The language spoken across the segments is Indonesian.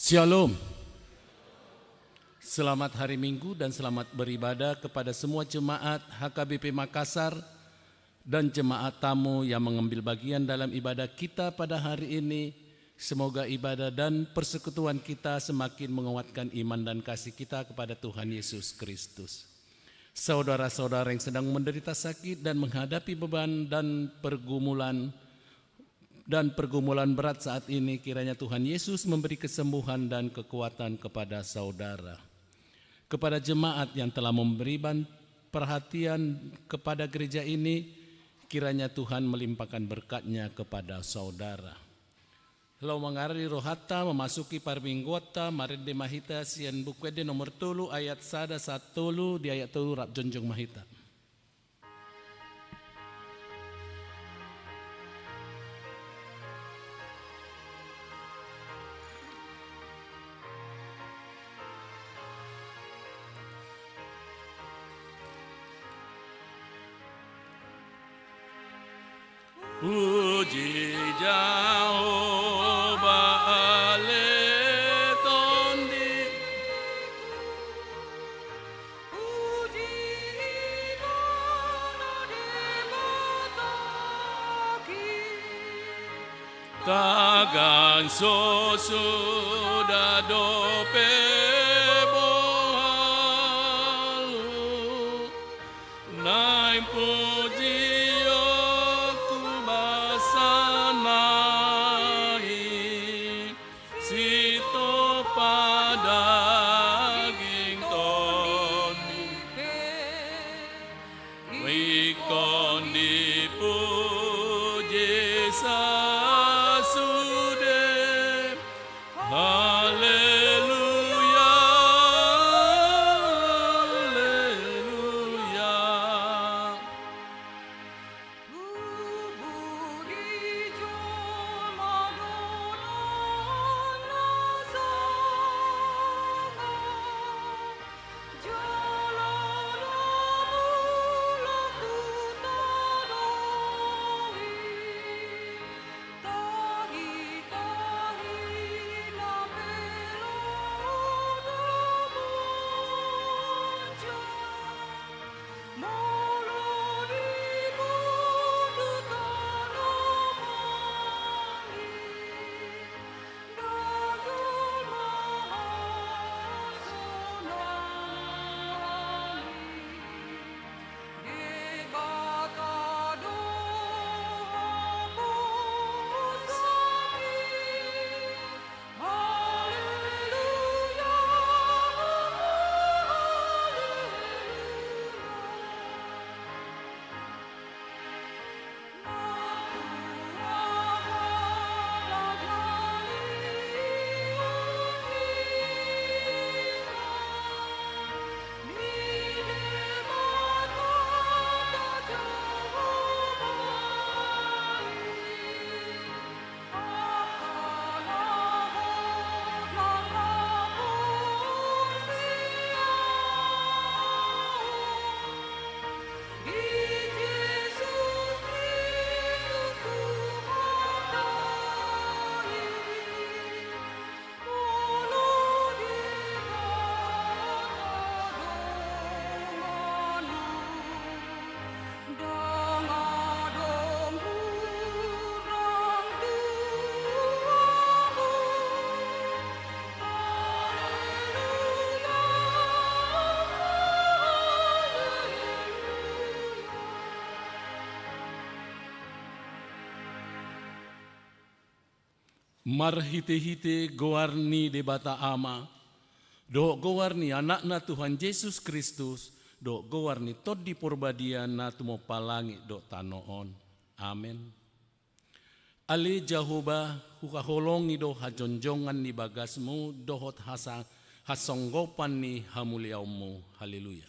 Shalom. Selamat hari Minggu dan selamat beribadah kepada semua jemaat HKBP Makassar dan jemaat tamu yang mengambil bagian dalam ibadah kita pada hari ini. Semoga ibadah dan persekutuan kita semakin menguatkan iman dan kasih kita kepada Tuhan Yesus Kristus. Saudara-saudara yang sedang menderita sakit dan menghadapi beban dan pergumulan berat saat ini, kiranya Tuhan Yesus memberi kesembuhan dan kekuatan kepada saudara. Kepada jemaat yang telah memberi perhatian kepada gereja ini, kiranya Tuhan melimpahkan berkat-Nya kepada saudara. Lau mengari rohata memasuki parminggota marede mahita sian bukwede nomor 3 ayat 1 di ayat 3 rap jonjong mahita. Puji Jehovah ale tondi, puji Nino debataki, tagang sosuda dope bohalu, naim puji Marhite-hite goarni debata ama, do goarni anakna Tuhan Yesus Kristus, do goarni tod di porbadian na tumo palangi do tanoon. Amen. Ali Jehovah hukaholongi do hajonjongan ni bagasmu, dohot hasonggopan ni hamuliaumu. Haleluya.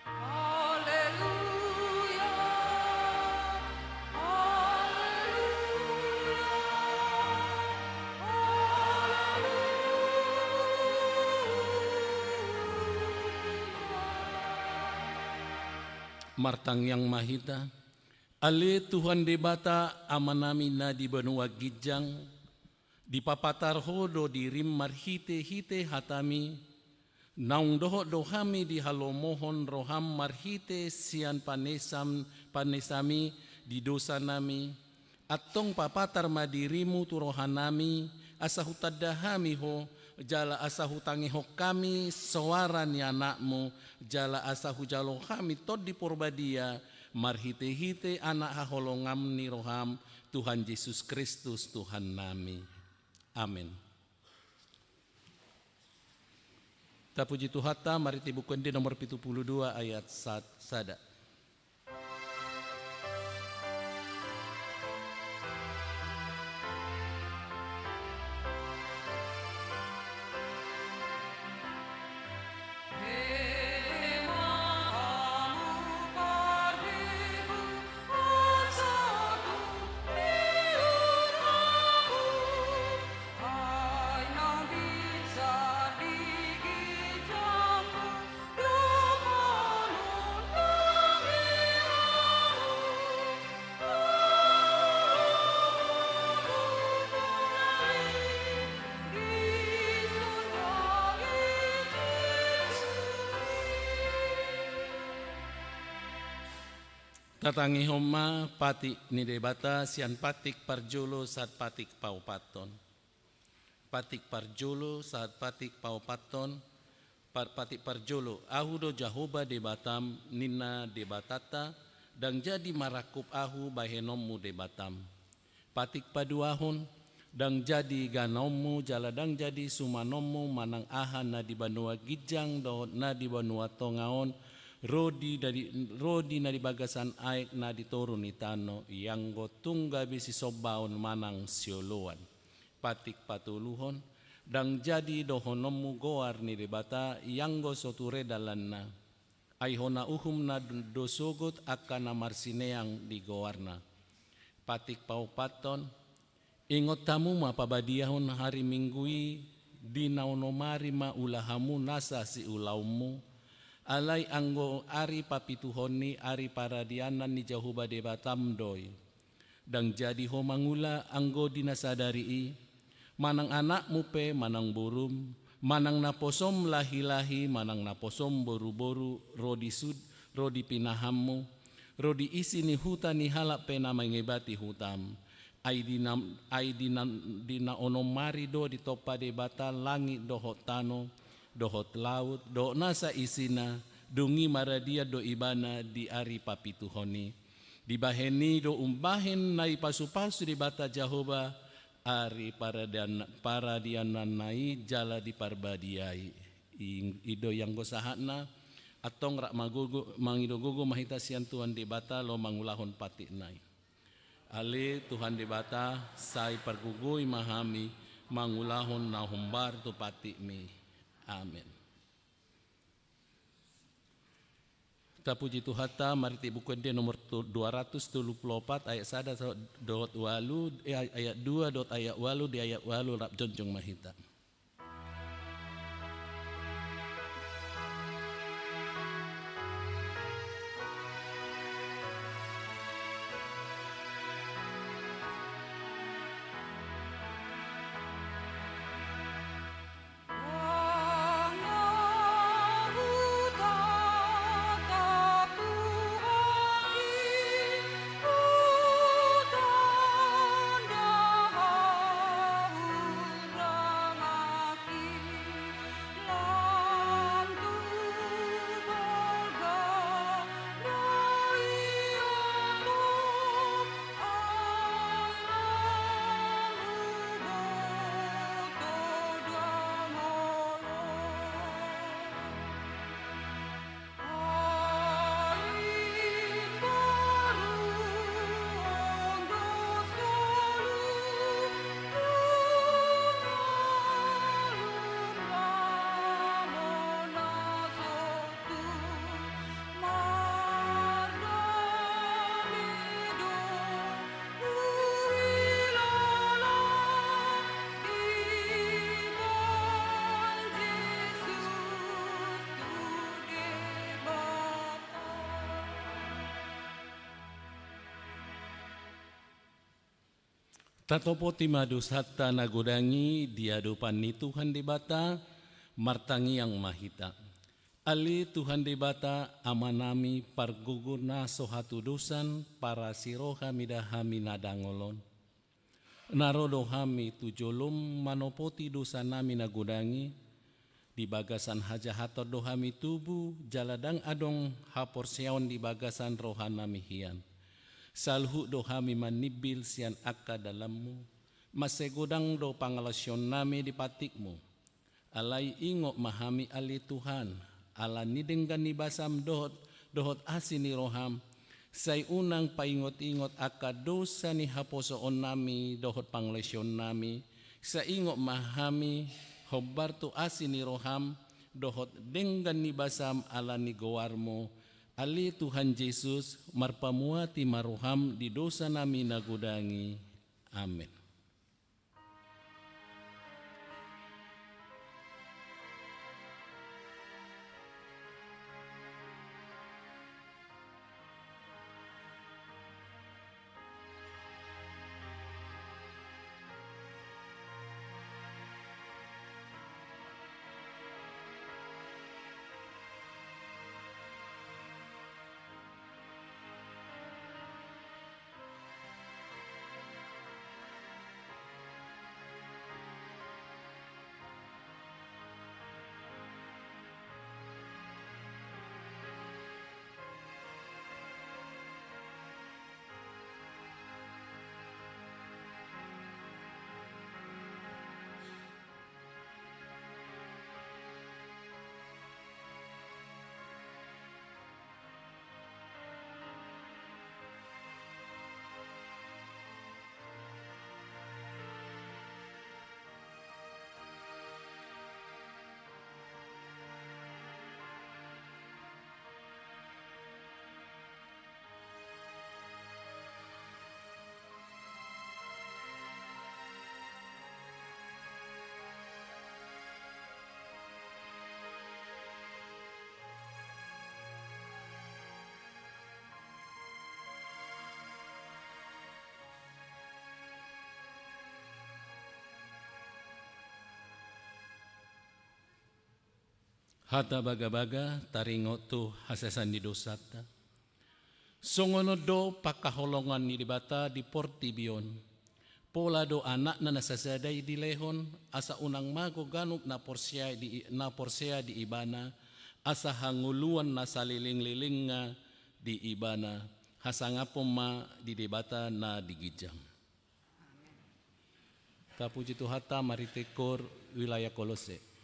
Haleluya. Martang yang mahita, ale Tuhan debata amanami na di benua gijang, di papatar hodo di rim marhite hite hatami, naung doho dohami di halomohon roham marhite sian panesami di dosa nami, atong papatar madirimu turohanami, asahutadahami ho, jala asahutangi ho kami suara ni anakmu, jala asahu jalo kami tod di porbadia, marhite-hite anak haholongam ni roham Tuhan Yesus Kristus Tuhan nami. Amin. Tapuji Tuhata, mari tibukan di nomor 72 ayat sada. Tatangi homa patik ni debata sian patik parjolo saat patik paupaton. Patik parjolo saat patik paupaton. Patik parjolo ahu do Jahoba debatam nina debatata dan jadi marakup ahu bahenomu debatam. Patik paduahon dan jadi ganomu jaladang jadi sumanomu manang ahan na di banua gijang dohot na di banua tongaon. Rodi na di bagasan aik na di torun itano yang go tungga bisi sobaon manang sioloan. Patik patuluhon dang jadi dohonomu goar ni debata yang go soture dalanna. Aihona uhum na dosogot akan marsineang di goarna. Patik paupaton ingot tamu ma pabadiahon hari minggui di naunomari ma ulahamu nasa si ulaumu. Alai anggo ari papituhoni ari paradianan ni Jahoba debatam doi. Dang jadi ho mangula anggo dinasadari manang anak mupe manang burum, manang naposom lahi-lahi, manang naposom boru-boru, rodi sud, rodi pinahammu, rodi isi ni hutan ni halap pena mengebati hutam. Ai dina onomari do di topa debata langit dohot tano, dohot laut, do nasa isina, dungi maradia do ibana di ari papituhoni. Di baheni do umbahen nai pasu-pasu di bata Jahoba, ari paradianan nai jala di parbadiai. Ido yang gosahatna, atong rak mangido gogo mahita sian Tuhan di bata lo mangulahon pati nai. Ale Tuhan di bata, sai pargugui mahami, mangulahon na humbar tu pati mi. Amin. Kita puji Tuhata, mari tibukan dia nomor 234 ayat 1 dot walu ayat 2 dot ayat walu di ayat walu rap jonjong mahita. Tatopo timadus hatta nagodangi diadopan ni Tuhan debata martangi yang mahita. Ali Tuhan debata amanami pargugurna sohatu dosan para siroha midahami nadangolon. Narodo hami tujolum manopoti dosa nami nagodangi di bagasan hajahator dohami tubuh jaladang adong hapor siaon di bagasan rohanami hian. Salhu dohami manibil sian akka dalammu, masegodang do pangalasyon nami di patikmu. Alai ingok mahami ali Tuhan, ala nidenggan ni basam dohot asini roham, say unang paingot-ingot akka dosa ni haposoon nami dohot pangalasyon nami, sa ingok mahami hobbartu asini roham, dohot denggan ni basam ala ni gowarmo. Ali Tuhan Yesus marpamuati maruham di dosa nami nagudangi. Amin. Hata baga-baga taringo tu hasasan di dosata. Songono do pakaholongan ni dibata di portibion. Pola do anak na nasasadai di lehon asa unang mago ganuk na porsea di ibana asa hanguluan na saliling-liling nga di ibana hasangapom ma di debata na digijam. Tapuji tu hata maritekor wilayah Kolose.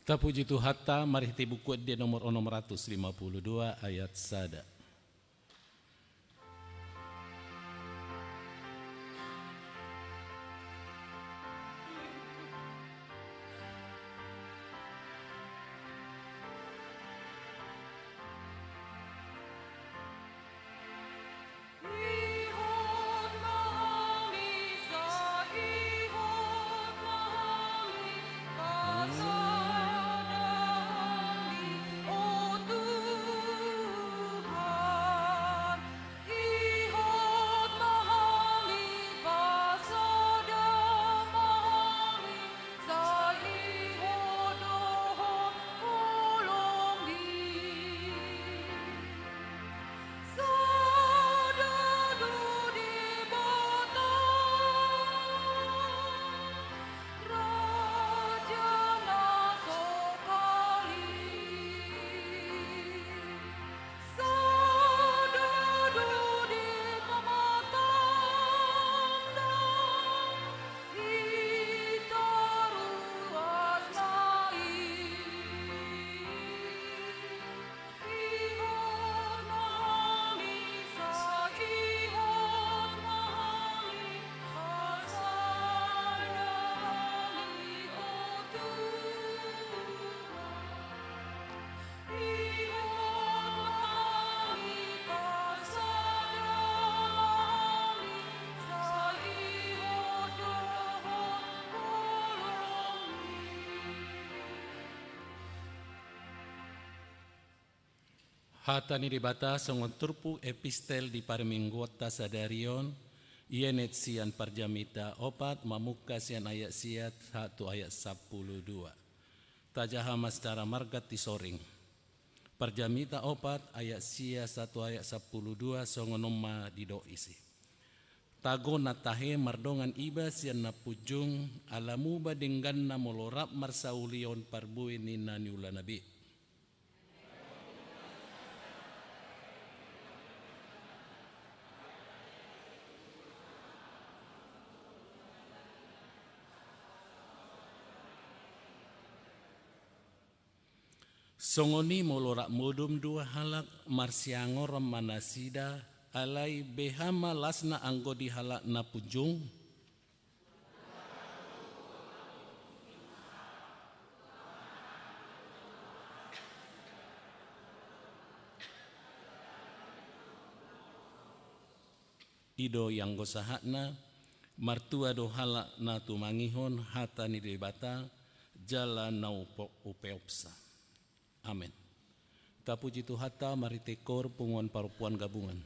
Tapuji Tuhata, mari kita buku di nomor 652 ayat sada. Hatani dibata songon turpu epistel di parminggota sadarion ienet sian parjamita opat mamuka sian ayat siat 1 ayat 12. Tajaha mastara margat tisoring. Parjamita opat ayat sia 1 ayat 12 songon nomma dido isi. Tago natahe mardongan iba sian napujung alamuba denggan na molorap marsaulion parbuin nina niula nabi. Songoni molorak modum dua halak marsiangor manasida alai behama lasna anggo di halak na pujung. Ido yang gosahakna martua do halak na tumangihon hatani debata jalan nau upeopsa. Amin. Tapuji Tuhata mari tekor punguan parupuan gabungan.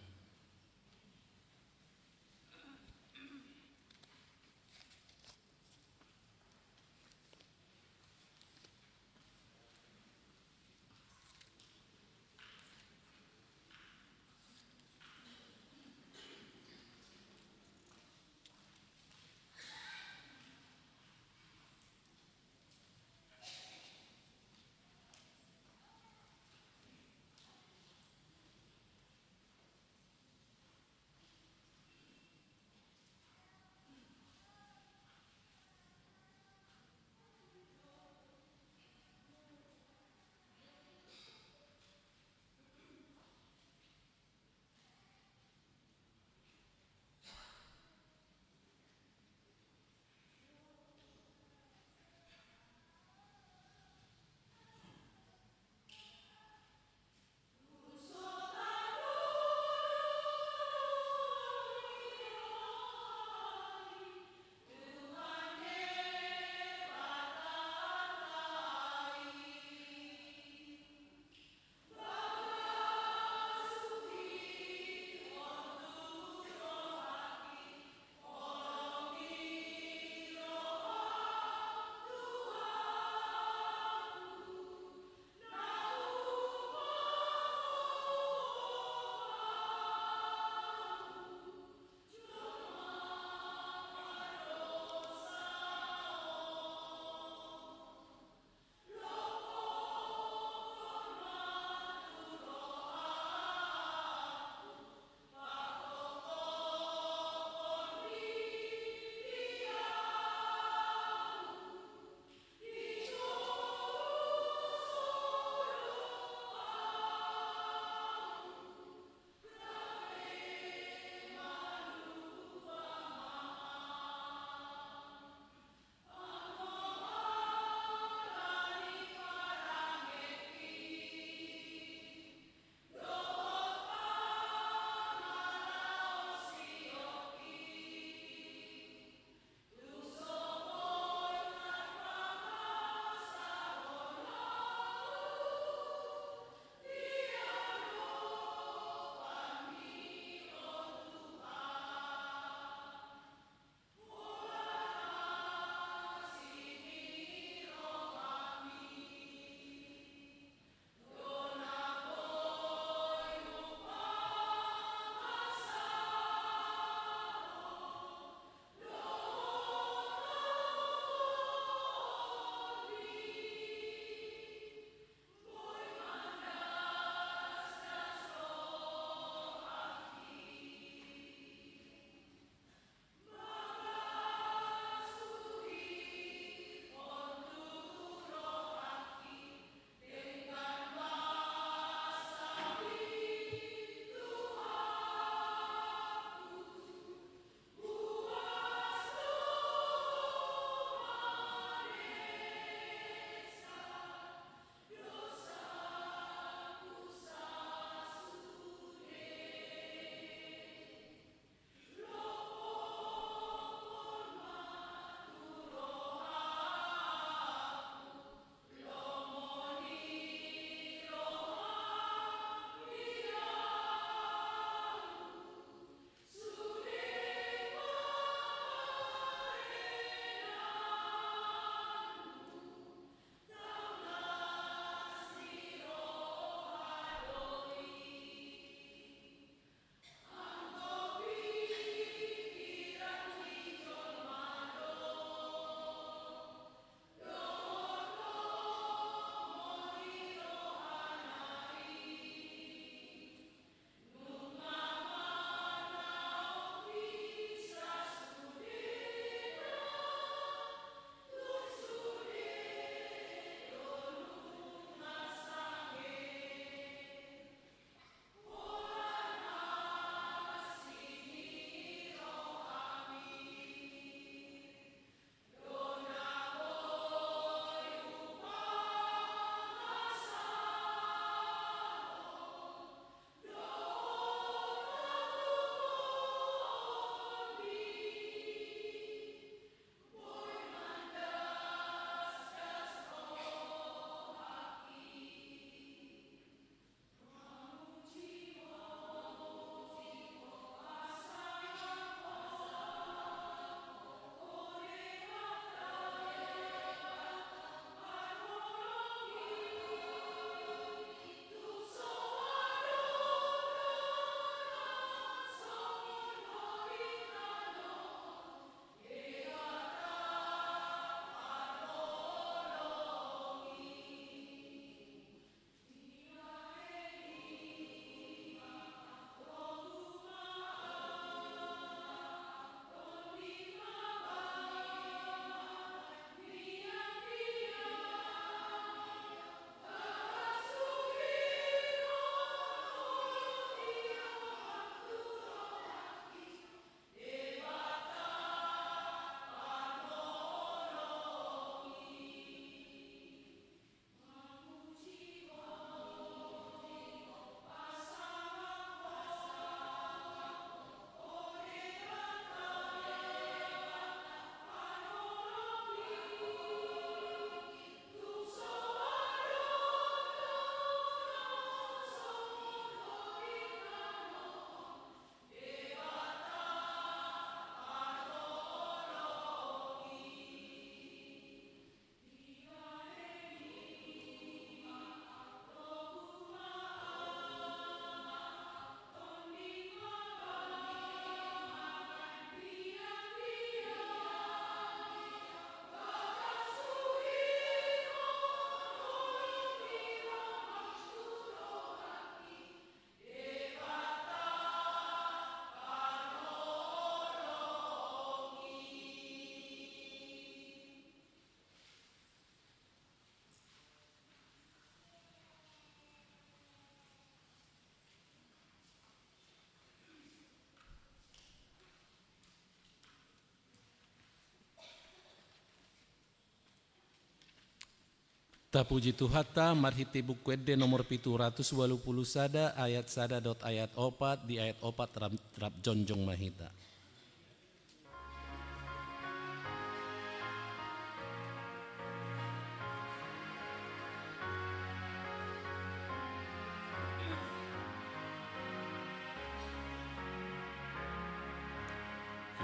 Tapuji Tuhata marhiti buku ede nomor 780 sada ayat sada dot ayat opat di ayat opat rap jonjong mahita.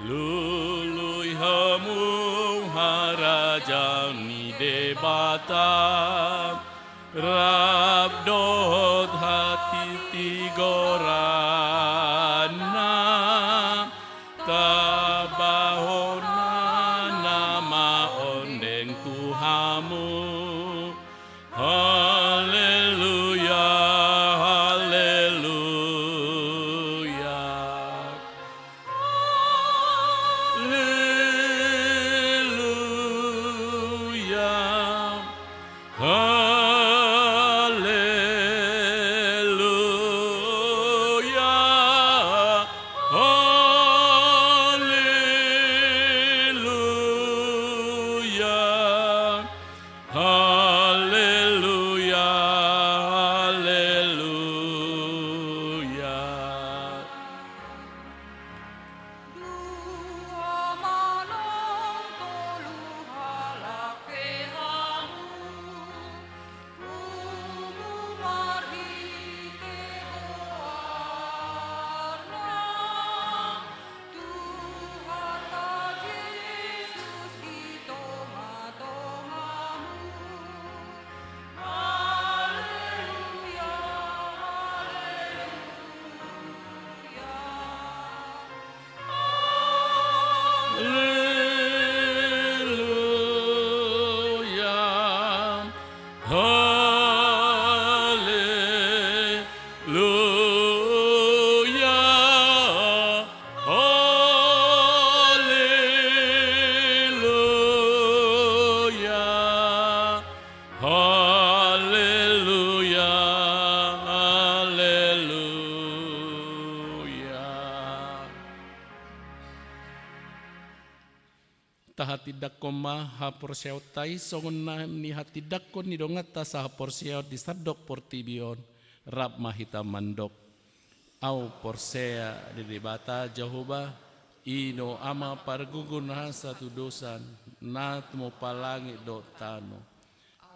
Lului hamu harajani debata rabdot hati tigorana tabahona nama ondeng Tuhamu. Haleluya, haleluya. Tahatidak koma haporseotai songona ni hatidak kon ni dongata sa haporseot di sadok portibion rap mahita mandok au porsea di debata Jehovah ino ama pargugun satu dosan nat mo palangi do tano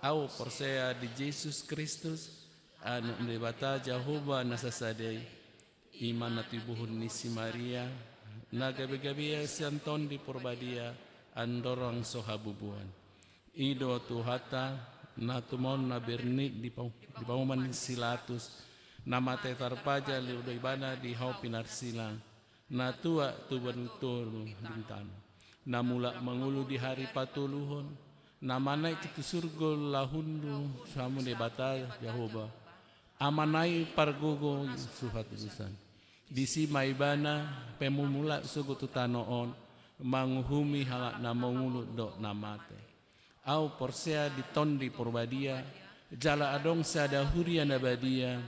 au porsea di Yesus Kristus anu debata Jehovah nasasadei iman natibuhun nisi Maria na gabi-gabi sianton di porbadia andorang sohabubuan ido Tuhata natumon na berni di pauman silatus nama tetarpaja liudo ibana di hau pinarsilang na tua tuban turu bintan na mula mengulu di hari patuluhon na manai itu surgol lahundu samu debata Jehovah amanai pargogo suhatusan disi maibana pemumula sugu tutanoon manguhumi halak na mengulut dok namate au porsea di tondi porbadia jala adong sada huria nabadia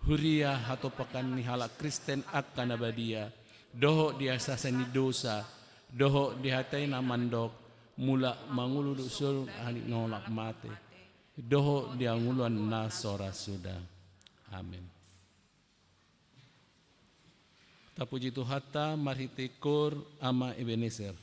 huria hato pekan ni halak Kristen akan nabadia doho dia sasani dosa doho dihatai namandok mula mangulu sul hari nolak mate doho dia nguluan nasora sudah amin. Tapuji Tuhata marhitikur ama Ebenezer.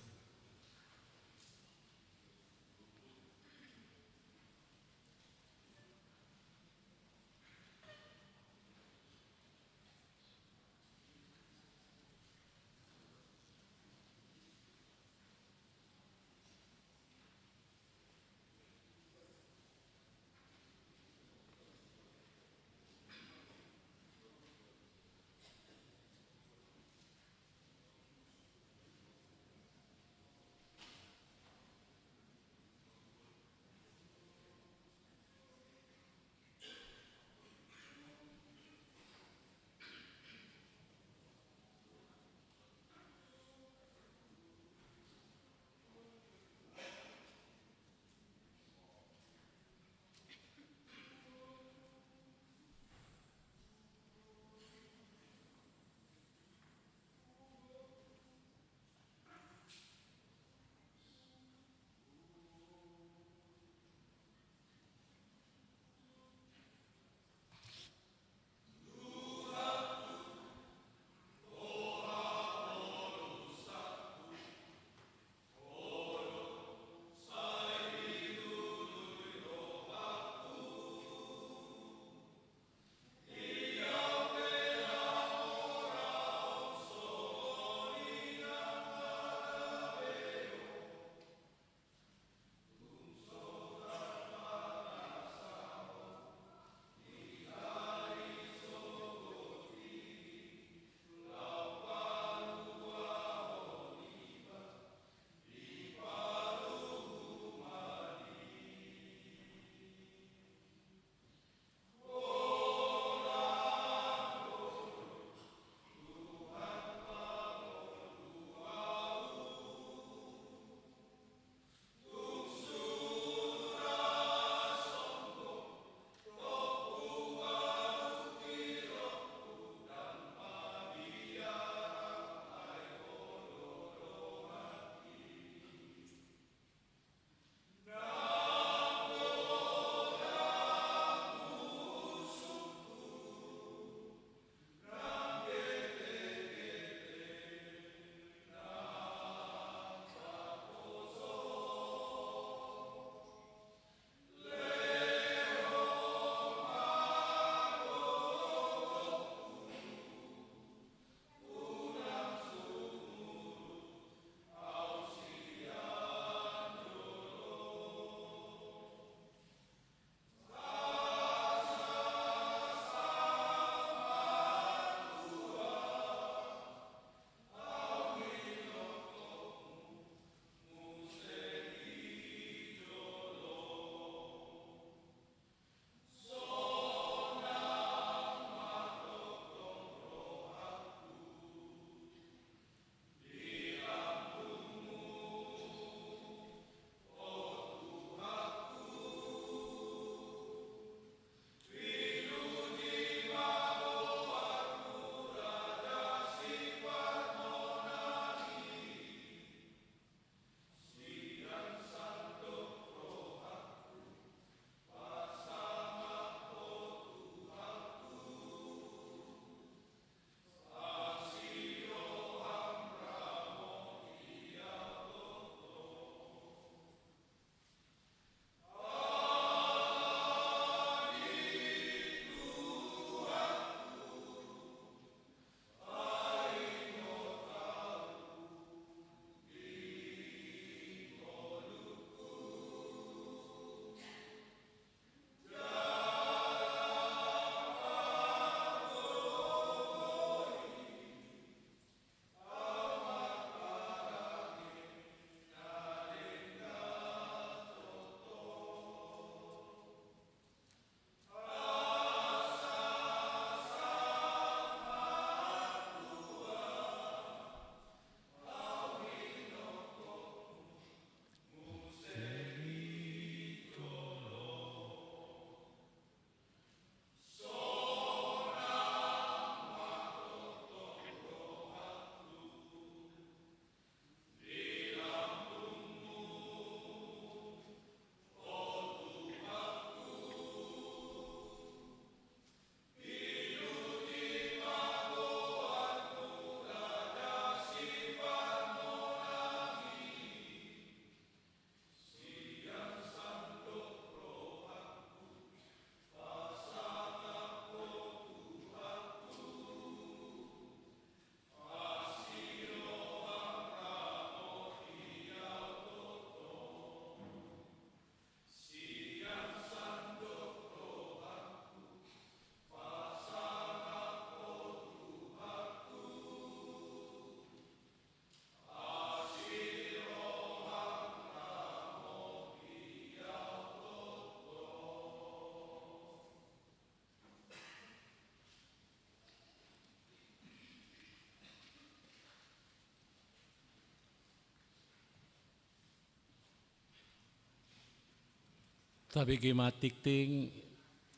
Tapi gematik ting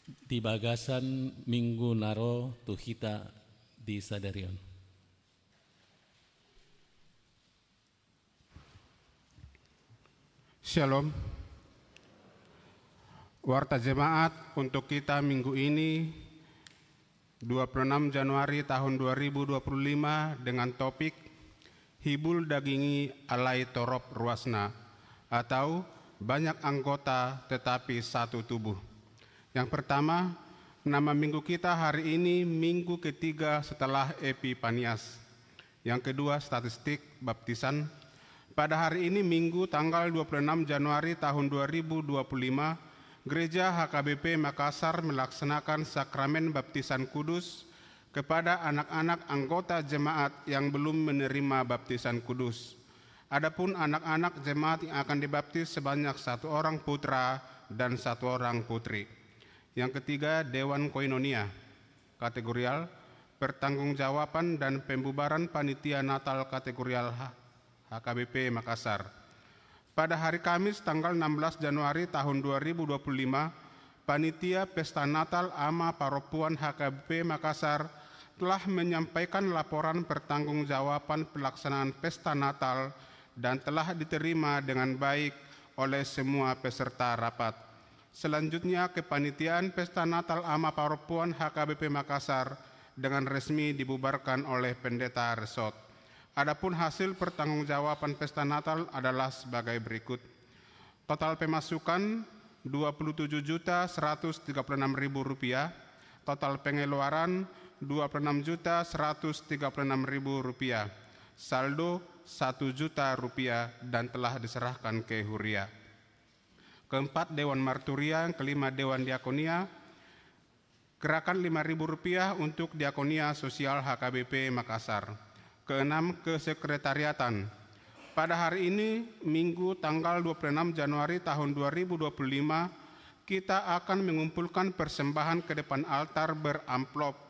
di bagasan minggu naro tuhita di sadarion. Shalom. Warta jemaat untuk kita minggu ini 26 Januari tahun 2025 dengan topik Hibul dagingi alai torop ruasna atau banyak anggota tetapi satu tubuh. Yang pertama, nama minggu kita hari ini minggu ketiga setelah Epifanias. Yang kedua, statistik baptisan. Pada hari ini minggu tanggal 26 Januari tahun 2025, Gereja HKBP Makassar melaksanakan sakramen baptisan kudus kepada anak-anak anggota jemaat yang belum menerima baptisan kudus. Adapun anak-anak jemaat yang akan dibaptis sebanyak 1 orang putra dan 1 orang putri. Yang ketiga, Dewan Koinonia, kategorial, pertanggungjawaban dan pembubaran panitia Natal kategorial HKBP Makassar. Pada hari Kamis tanggal 16 Januari tahun 2025, panitia Pesta Natal Ama Paropuan HKBP Makassar telah menyampaikan laporan pertanggungjawaban pelaksanaan Pesta Natal dan telah diterima dengan baik oleh semua peserta rapat. Selanjutnya, kepanitiaan Pesta Natal Ama Paropuan HKBP Makassar dengan resmi dibubarkan oleh Pendeta Resort. Adapun hasil pertanggungjawaban Pesta Natal adalah sebagai berikut. Total pemasukan Rp27.136.000, total pengeluaran Rp26.136.000, saldo Rp1 juta dan telah diserahkan ke Huria. Keempat, Dewan Marturia. Kelima, Dewan Diakonia. Gerakan Rp5.000 untuk Diakonia Sosial HKBP Makassar. Keenam, kesekretariatan. Pada hari ini, Minggu tanggal 26 Januari tahun 2025, kita akan mengumpulkan persembahan ke depan altar beramplop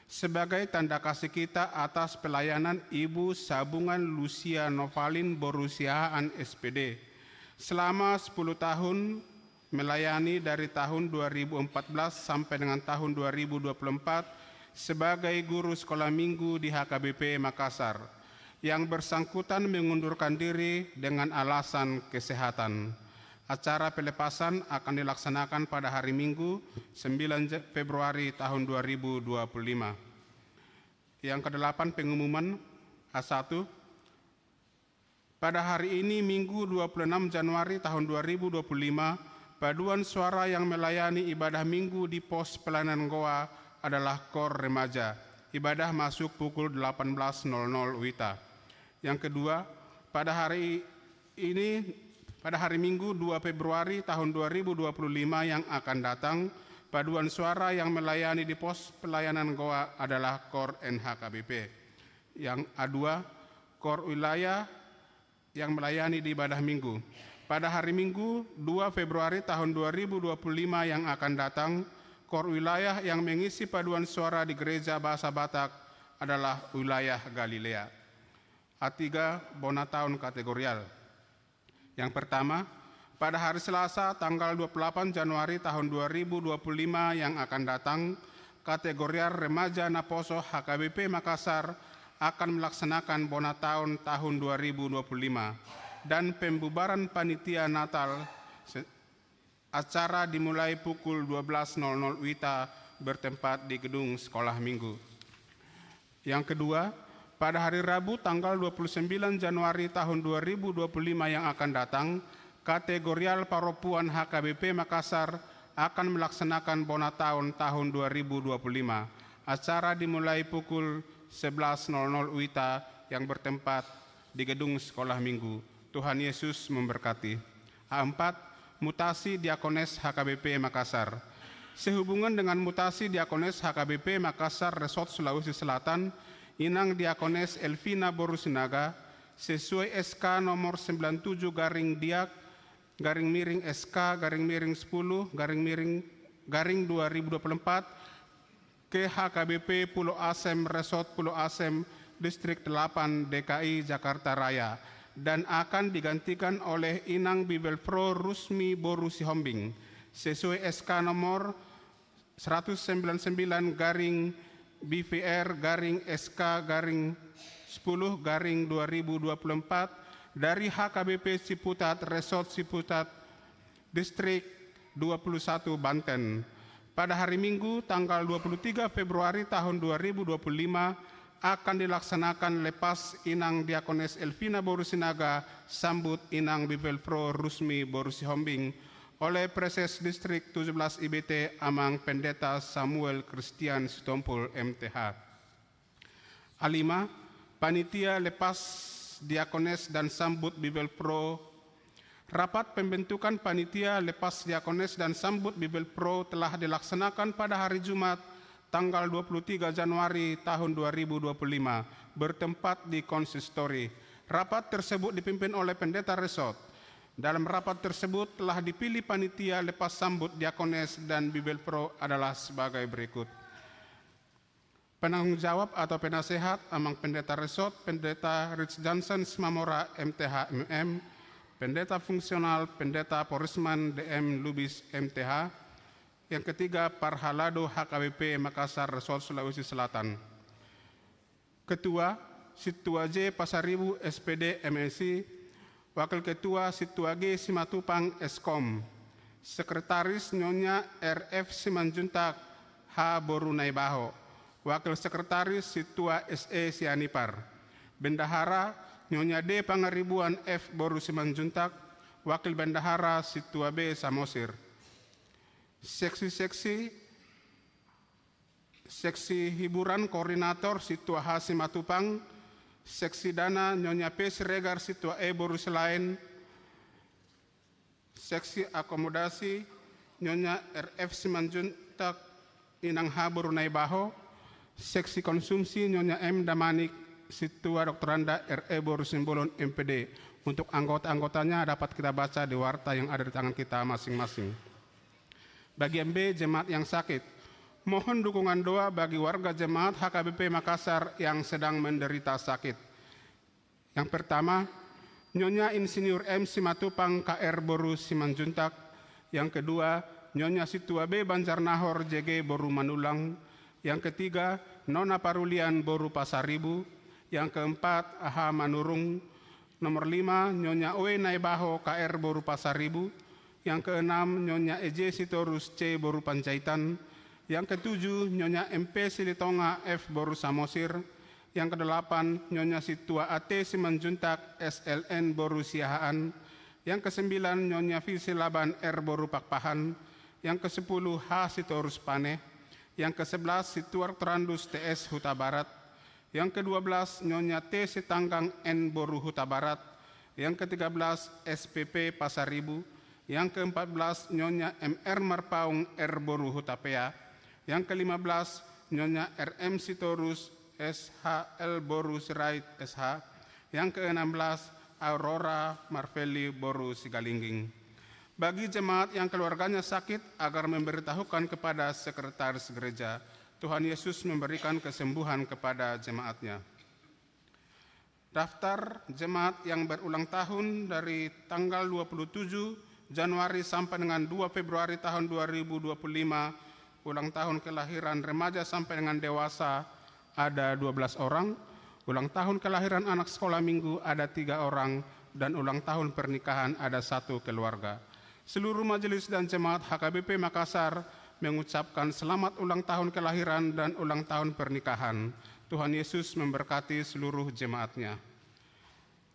sebagai tanda kasih kita atas pelayanan Ibu Sabungan Lucia Novalin Borusiaan SPD selama 10 tahun melayani dari tahun 2014 sampai dengan tahun 2024 sebagai guru sekolah minggu di HKBP Makassar, yang bersangkutan mengundurkan diri dengan alasan kesehatan. Acara pelepasan akan dilaksanakan pada hari Minggu 9 Februari tahun 2025. Yang kedelapan, pengumuman A1. Pada hari ini Minggu 26 Januari tahun 2025, paduan suara yang melayani ibadah Minggu di pos pelayanan Goa adalah KOR Remaja. Ibadah masuk pukul 18.00 WITA. Yang kedua, pada hari Minggu 2 Februari tahun 2025 yang akan datang, paduan suara yang melayani di pos pelayanan Goa adalah KOR NHKBP. Yang A2, KOR wilayah yang melayani di ibadah Minggu. Pada hari Minggu 2 Februari tahun 2025 yang akan datang, KOR wilayah yang mengisi paduan suara di Gereja Bahasa Batak adalah wilayah Galilea. A3, Bonataun kategorial. Yang pertama, pada hari Selasa tanggal 28 Januari tahun 2025 yang akan datang, kategorial Remaja Naposo HKBP Makassar akan melaksanakan Bonataun tahun 2025 dan pembubaran panitia Natal. Acara dimulai pukul 12.00 WITA bertempat di gedung sekolah minggu. Yang kedua, pada hari Rabu tanggal 29 Januari tahun 2025 yang akan datang, kategorial Paropuan HKBP Makassar akan melaksanakan Bonataun tahun 2025. Acara dimulai pukul 11.00 WITA yang bertempat di gedung sekolah minggu. Tuhan Yesus memberkati. A4, mutasi Diakones HKBP Makassar. Sehubungan dengan mutasi Diakones HKBP Makassar Resort Sulawesi Selatan, Inang Diakones Elvina Borusinaga, sesuai SK nomor 97/SK-10/2024 ke HKBP Pulau Asem Resort Pulau Asem Distrik 8 DKI Jakarta Raya dan akan digantikan oleh Inang Bibelpro Rusmi Boru Sihombing sesuai SK nomor 199 garing BVR garing SK garing 10 garing 2024 dari HKBP Ciputat Resort Ciputat Distrik 21 Banten. Pada hari Minggu tanggal 23 Februari tahun 2025 akan dilaksanakan lepas Inang Diakones Elvina Boru Sinaga sambut Inang Bibelpro Rusmi Boru Sihombing oleh Preses Distrik 17 IBT Amang Pendeta Samuel Christian Sitompul MTH. A5. Panitia lepas Diakones dan sambut Bibelpro. Rapat pembentukan panitia lepas Diakones dan sambut Bibelpro telah dilaksanakan pada hari Jumat tanggal 23 Januari tahun 2025 bertempat di konsistori. Rapat tersebut dipimpin oleh Pendeta Resort. Dalam rapat tersebut telah dipilih panitia lepas sambut Diakones dan Bibelpro adalah sebagai berikut. Penanggung jawab atau penasehat Amang Pendeta Resort, Pendeta Rich Johnson Smamora MTH MM, Pendeta Fungsional Pendeta Porisman DM Lubis MTH. Yang ketiga, Parhalado HKBP Makassar Resort Sulawesi Selatan. Ketua, Situa J Pasaribu SPD MSI. Wakil Ketua, Situa G Simatupang Eskom. Sekretaris, Nyonya RF Simanjuntak H Boru Naibaho. Wakil Sekretaris, Situa SE Sianipar. Bendahara, Nyonya D Pangaribuan F Boru Simanjuntak. Wakil Bendahara, Situa B Samosir. Seksi hiburan koordinator Situa H Simatupang. Seksi dana Nyonya P Siregar Situa E Boru Selain. Seksi akomodasi Nyonya RF Simanjuntak Inang H Boru Naibaho. Seksi konsumsi Nyonya M Damanik Situa Doktoranda RE Boru Simbolon MPD. Untuk anggota-anggotanya dapat kita baca di warta yang ada di tangan kita masing-masing. Bagian B, jemaat yang sakit. Mohon dukungan doa bagi warga jemaat HKBP Makassar yang sedang menderita sakit. Yang pertama, Nyonya Insinyur M Simatupang KR Boru Simanjuntak. Yang kedua, Nyonya Situa B Banjarnahor JG Boru Manulang. Yang ketiga, Nona Parulian Boru Pasaribu. Yang keempat, AH Manurung. Nomor 5, Nyonya Oe Naibaho KR Boru Pasaribu. Yang keenam, Nyonya EJ Sitorus C Boru Panjaitan. Yang ketujuh, Nyonya MP Silitonga F Boru Samosir. Yang kedelapan, Nyonya Situa AT Simanjuntak SLN Boru Siahaan. Yang kesembilan, Nyonya Visi Laban R Boru Pakpahan. Yang kesepuluh, H Sitorus Paneh. Yang kesebelas, Situar Trandus TS Huta Barat. Yang ke-12, Nyonya T Sitanggang N Boru Huta Barat. Yang ke-13, SPP Pasaribu. Yang ke-14, Nyonya MR Marpaung R Boru Hutapea. Yang ke-15, Nyonya RM Sitorus SHL Boru Sirait SH. Yang ke-16, Aurora Marveli Boru Sigalingging. Bagi jemaat yang keluarganya sakit agar memberitahukan kepada sekretaris gereja. Tuhan Yesus memberikan kesembuhan kepada jemaatnya. Daftar jemaat yang berulang tahun dari tanggal 27 Januari sampai dengan 2 Februari tahun 2025, ulang tahun kelahiran remaja sampai dengan dewasa ada 12 orang, ulang tahun kelahiran anak sekolah minggu ada 3 orang, dan ulang tahun pernikahan ada 1 keluarga. Seluruh majelis dan jemaat HKBP Makassar mengucapkan selamat ulang tahun kelahiran dan ulang tahun pernikahan. Tuhan Yesus memberkati seluruh jemaatnya.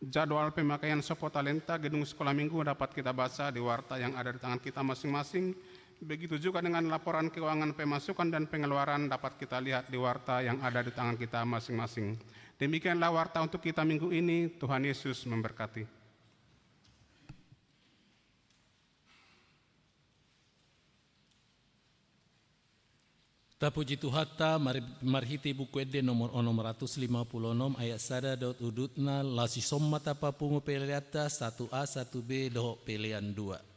Jadwal pemakaian Sopo Talenta gedung sekolah minggu dapat kita baca di warta yang ada di tangan kita masing-masing. Begitu juga dengan laporan keuangan pemasukan dan pengeluaran dapat kita lihat di warta yang ada di tangan kita masing-masing. Demikianlah warta untuk kita minggu ini. Tuhan Yesus memberkati. Tapuji Tuhata, marhiti buku ede nomor 656 ayat sada dot udutna lasi somma tapa pungu peliata 1A 1B doh pilihan 2.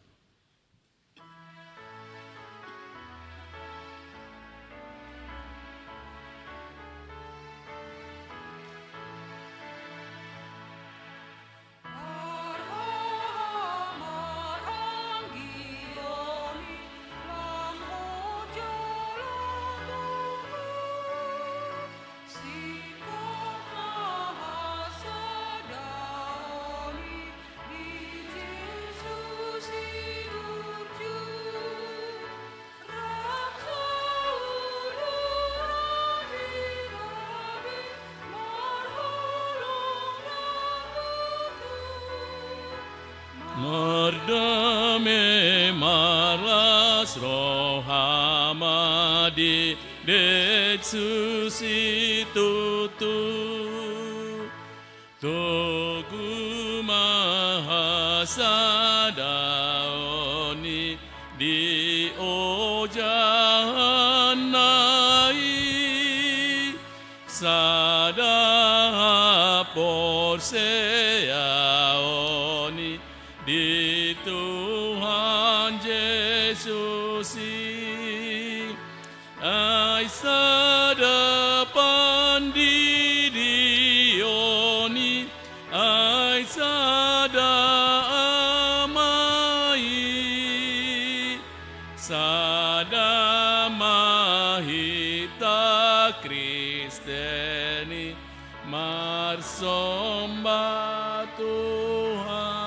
maras rohamadi det susi tutu Togu mahasadaoni di ojanai sada porseaoni di Tuhan Yesus ai sada pandidioni ai sada amai sada mahita Kristeni marsomba Tuhani.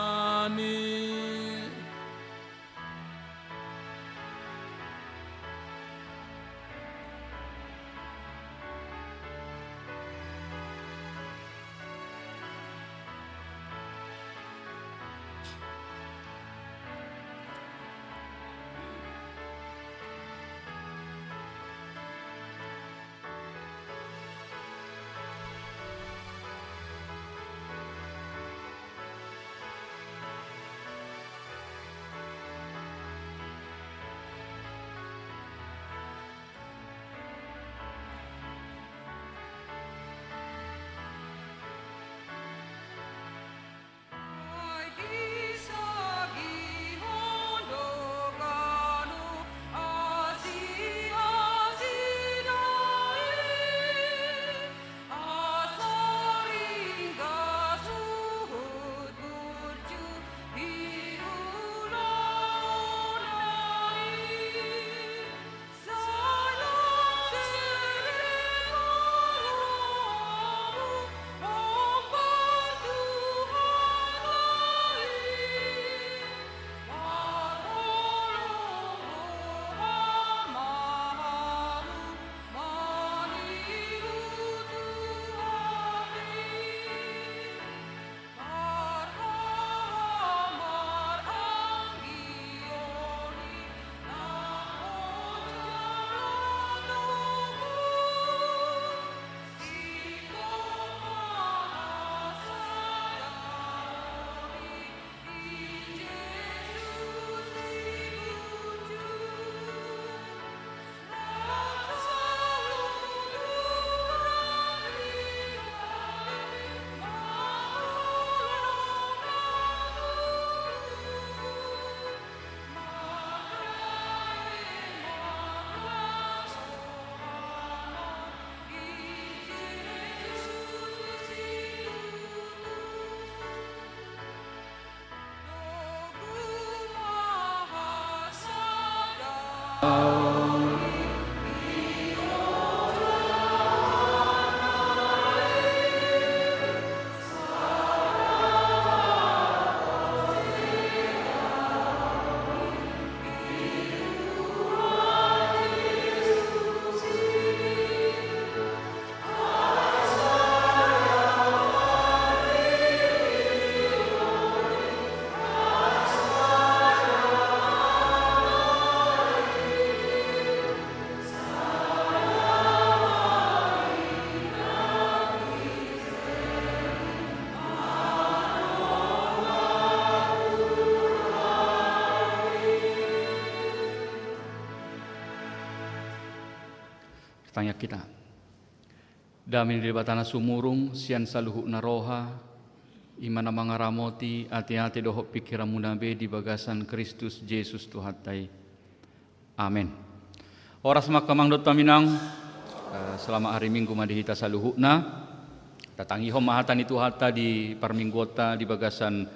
Tanya kita. Damin di batana sumurung sian saluhu naroha imana mangaramoti ati-ati dohok pikiran munabe di bagasan Kristus Yesus Tuhatai. Amin. Oras makamang dot paminang selama hari Minggu madihita saluhukna tatangi hom mahatan itu hatta di parminggota di bagasan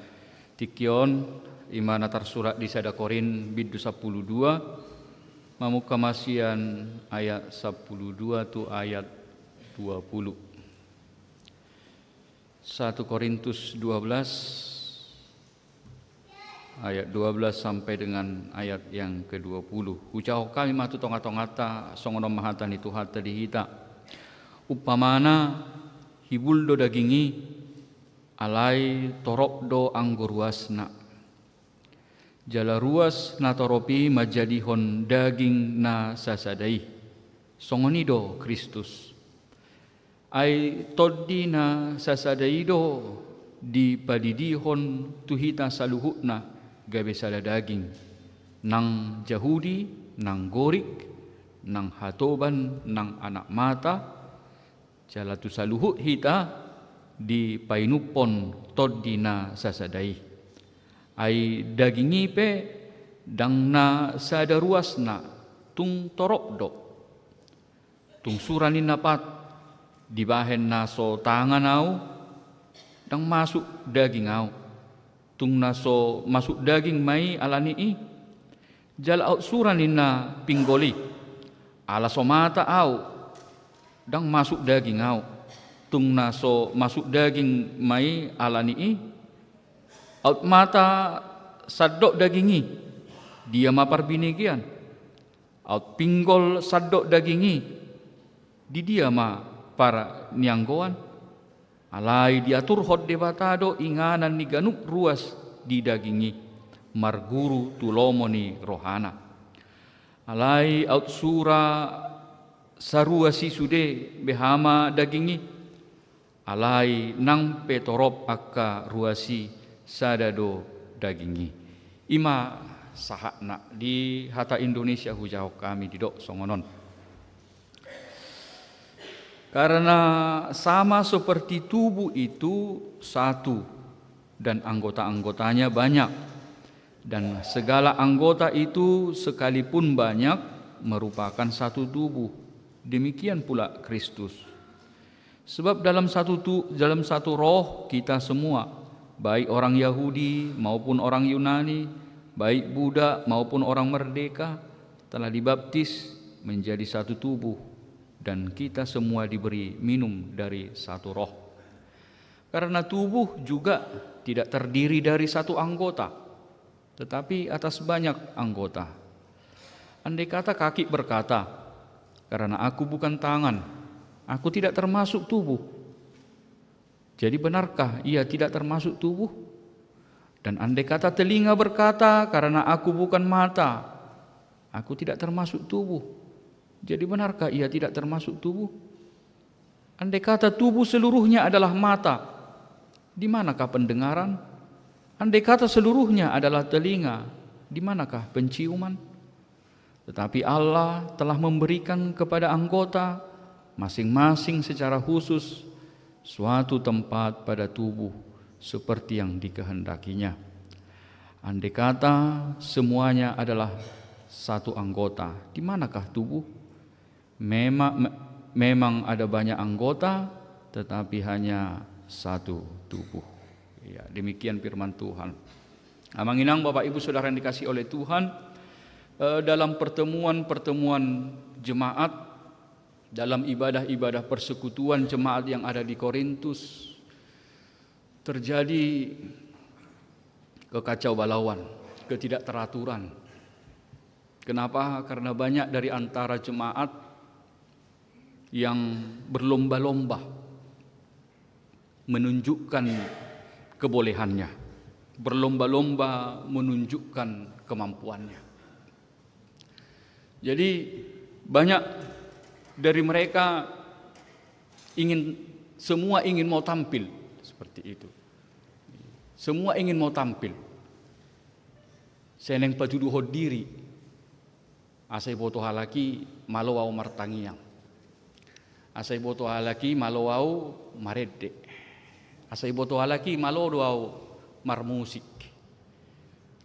Tikion imana tersurat di Sada Korin bid 12 Mamuka masian ayat 12 tu ayat 20. 1 Korintus 12 ayat 12 sampai dengan ayat yang ke-20. Ucau kami matu tonga-tongata songono mahatan itu hatta dihita. Upamana hibuldo dagingi alai torokdo anggur wasna. Jala ruas na toropi majadihon daging na sasadai. Songonido Kristus. Ai toddi na sasadaido di padidihon tuhita saluhutna gabe sada daging. Nang Yahudi, nang Gorik, nang hatoban, nang anak mata, jala tu saluhut hita di painupon toddi na sasadai. Ai dagingi pe dang na sada ruas na tung torok do tung suranin napat dibahen na so tangan au dang masuk daging au tung na so masuk daging mai alani i jala out suranin na pinggoli ala so mata au dang masuk daging au tung na so masuk daging mai alani i out mata sadok dagingi dia mapar binigian out pinggol sadok dagingi di dia ma para nianggoan alai diatur hot debatado inganan ni ganuk ruas di dagingi marguru tulomoni rohana alai out sura sarua si sude behama dagingi alai nang petorop akka ruasi sadado dagingi ima sahakna di hata Indonesia hujau kami didok songonon karena sama seperti tubuh itu satu dan anggota-anggotanya banyak dan segala anggota itu sekalipun banyak merupakan satu tubuh demikian pula Kristus sebab dalam satu roh kita semua baik orang Yahudi maupun orang Yunani, baik Buddha maupun orang merdeka telah dibaptis menjadi satu tubuh dan kita semua diberi minum dari satu roh. Karena tubuh juga tidak terdiri dari satu anggota, tetapi atas banyak anggota. Andai kata kaki berkata, karena aku bukan tangan, aku tidak termasuk tubuh. Jadi benarkah ia tidak termasuk tubuh? Dan andai kata telinga berkata, karena aku bukan mata, aku tidak termasuk tubuh. Jadi benarkah ia tidak termasuk tubuh? Andai kata tubuh seluruhnya adalah mata, di manakah pendengaran? Andai kata seluruhnya adalah telinga, di manakah penciuman? Tetapi Allah telah memberikan kepada anggota masing-masing secara khusus suatu tempat pada tubuh seperti yang dikehendakinya. Andai kata semuanya adalah satu anggota, di manakah tubuh? Memang ada banyak anggota, tetapi hanya satu tubuh. Ya, demikian firman Tuhan. Amanginang Bapak Ibu Saudara yang dikasihi oleh Tuhan, dalam pertemuan-pertemuan jemaat, dalam ibadah-ibadah persekutuan jemaat yang ada di Korintus terjadi kekacau balauan, ketidakteraturan. Kenapa? Karena banyak dari antara jemaat yang berlomba-lomba menunjukkan kebolehannya, berlomba-lomba menunjukkan kemampuannya. Jadi banyak dari mereka semua ingin mau tampil seperti itu. Semua ingin mau tampil. Seneng pajudu hodiri. Asai boto halaki malowau martangiang. Asai boto halaki malowau marede. Asai boto halaki malowau marmusik.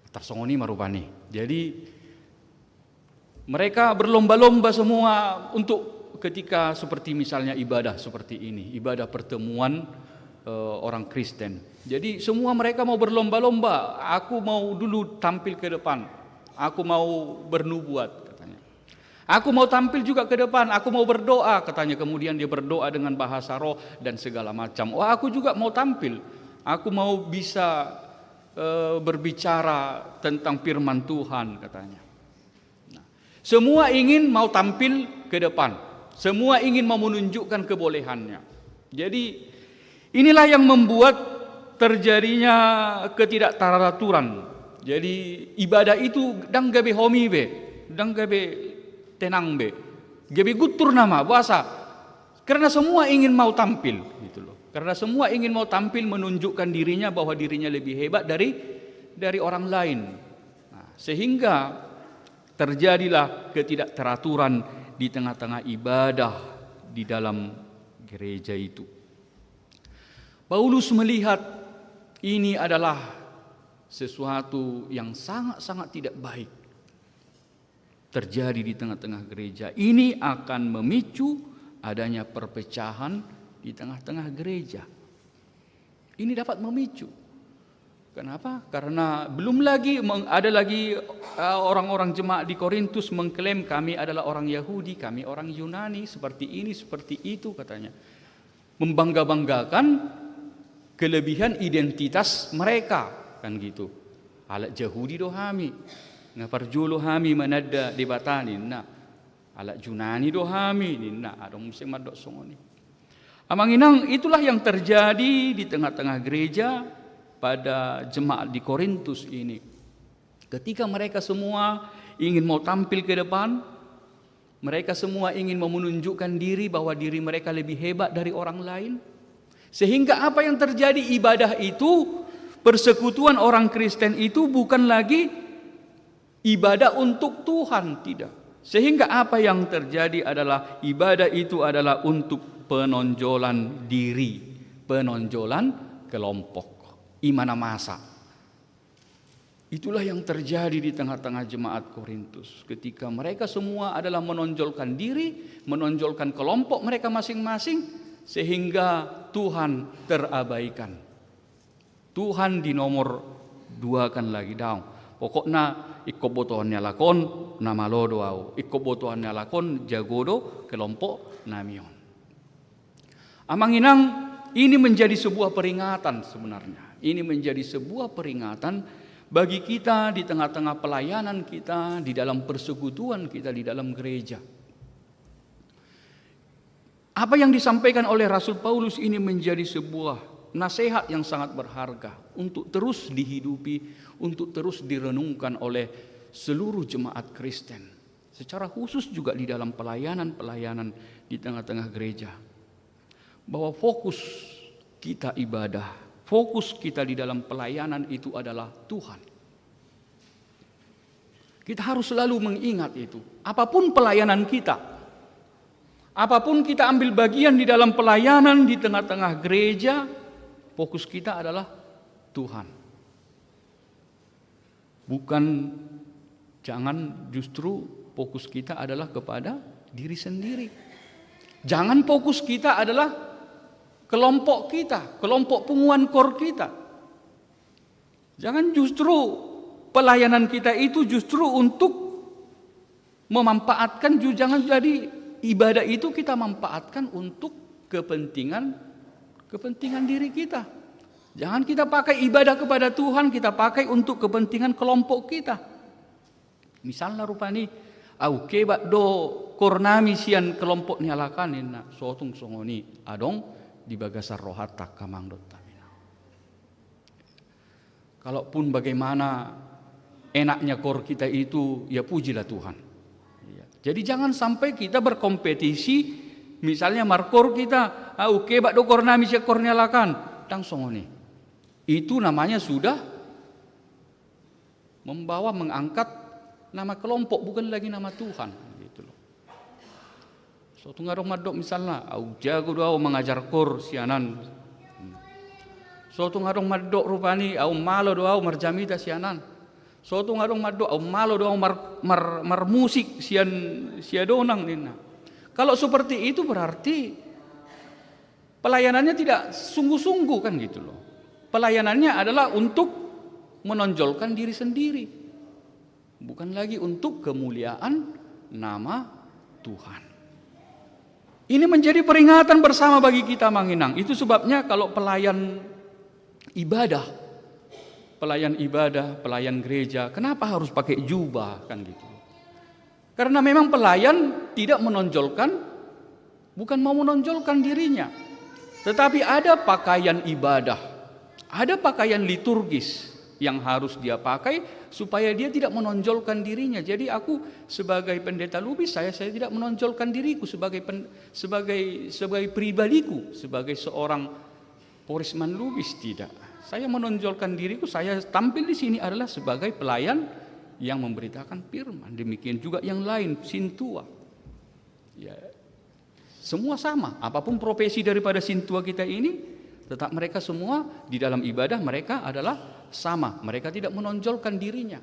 Tarsongoni marupani. Jadi mereka berlomba-lomba semua untuk ketika seperti misalnya ibadah seperti ini, ibadah pertemuan orang Kristen. Jadi semua mereka mau berlomba-lomba, aku mau dulu tampil ke depan, aku mau bernubuat katanya. Aku mau tampil juga ke depan, aku mau berdoa katanya. Kemudian dia berdoa dengan bahasa roh dan segala macam. Oh, aku juga mau tampil, aku mau bisa berbicara tentang firman Tuhan katanya. Semua ingin mau tampil ke depan. Semua ingin mau menunjukkan kebolehannya. Jadi inilah yang membuat terjadinya ketidakteraturan. Jadi ibadah itu dang gabe homi be, dang gabe tenang be, gabe gutur nama bahasa. Karena semua ingin mau tampil, gitu loh. Karena semua ingin mau tampil menunjukkan dirinya bahwa dirinya lebih hebat dari orang lain. Nah, sehingga terjadilah ketidakteraturan di tengah-tengah ibadah di dalam gereja itu. Paulus melihat ini adalah sesuatu yang sangat-sangat tidak baik terjadi di tengah-tengah gereja. Ini akan memicu adanya perpecahan di tengah-tengah gereja. Ini dapat memicu. Kenapa? Karena belum lagi ada lagi orang-orang jemaat di Korintus mengklaim kami adalah orang Yahudi, kami orang Yunani, seperti ini, seperti itu katanya. Membangga-banggakan kelebihan identitas mereka, kan gitu. Alat Yahudi dohami, ngaparjulo hami manada debatanin, nah alat Yunani dohami, nah adong musim madok songoni. Amanginang itulah yang terjadi di tengah-tengah gereja pada jemaat di Korintus ini. Ketika mereka semua ingin mau tampil ke depan, mereka semua ingin menunjukkan diri bahwa diri mereka lebih hebat dari orang lain. Sehingga apa yang terjadi ibadah itu, persekutuan orang Kristen itu bukan lagi ibadah untuk Tuhan, tidak. Sehingga apa yang terjadi adalah ibadah itu adalah untuk penonjolan diri, penonjolan kelompok. Imana masa. Itulah yang terjadi di tengah-tengah jemaat Korintus. Ketika mereka semua adalah menonjolkan diri, menonjolkan kelompok mereka masing-masing, sehingga Tuhan terabaikan. Tuhan di nomor 2 kan lagi daun. Pokoknya ikobotohannya lakon nama lodo au, ikobotohannya lakon jagodo kelompok namion. Amanginang ini menjadi sebuah peringatan sebenarnya. Ini menjadi sebuah peringatan bagi kita di tengah-tengah pelayanan kita, di dalam persekutuan kita di dalam gereja. Apa yang disampaikan oleh Rasul Paulus ini menjadi sebuah nasihat yang sangat berharga untuk terus dihidupi, untuk terus direnungkan oleh seluruh jemaat Kristen. Secara khusus juga di dalam pelayanan-pelayanan di tengah-tengah gereja. Bahwa fokus kita ibadah, fokus kita di dalam pelayanan itu adalah Tuhan. Kita harus selalu mengingat itu. Apapun pelayanan kita, apapun kita ambil bagian di dalam pelayanan di tengah-tengah gereja, fokus kita adalah Tuhan. Bukan, jangan justru fokus kita adalah kepada diri sendiri. Jangan fokus kita adalah kelompok kita, kelompok punguan kor kita. Jangan justru pelayanan kita itu justru untuk memanfaatkan, jangan jadi ibadah itu kita manfaatkan untuk kepentingan diri kita. Jangan kita pakai ibadah kepada Tuhan, kita pakai untuk kepentingan kelompok kita. Misalnya rupani, au kebak do kornami sian kelompok nialakan na sotung songoni adong di bagasar rohata kamang dot tamina. Kalaupun bagaimana enaknya kor kita itu, ya pujilah Tuhan. Jadi jangan sampai kita berkompetisi, misalnya markor kita, oke bak do kornami sia kornyalakan, tang songoni. Itu namanya sudah mengangkat nama kelompok, bukan lagi nama Tuhan. Suatu ngarong madok misalnya, au jago doa mengajar kor sianan. Suatu ngarong madok rupani, au malo doa marjamida sianan. Suatu ngarong madok, au malo doa mar musik siadonang nina. Kalau seperti itu berarti pelayanannya tidak sungguh-sungguh kan gitu loh. Pelayanannya adalah untuk menonjolkan diri sendiri, bukan lagi untuk kemuliaan nama Tuhan. Ini menjadi peringatan bersama bagi kita Manginang. Itu sebabnya kalau pelayan ibadah, pelayan gereja, kenapa harus pakai jubah kan gitu? Karena memang pelayan tidak menonjolkan, bukan mau menonjolkan dirinya, tetapi ada pakaian ibadah, ada pakaian liturgis yang harus dia pakai supaya dia tidak menonjolkan dirinya. Jadi aku sebagai pendeta Lubis, saya tidak menonjolkan diriku sebagai pribadiku, sebagai seorang Porisman Lubis, tidak. Saya menonjolkan diriku, saya tampil di sini adalah sebagai pelayan yang memberitakan firman. Demikian juga yang lain, Sintua. Ya, semua sama, apapun profesi daripada Sintua kita ini, tetap mereka semua di dalam ibadah mereka adalah sama. Mereka tidak menonjolkan dirinya,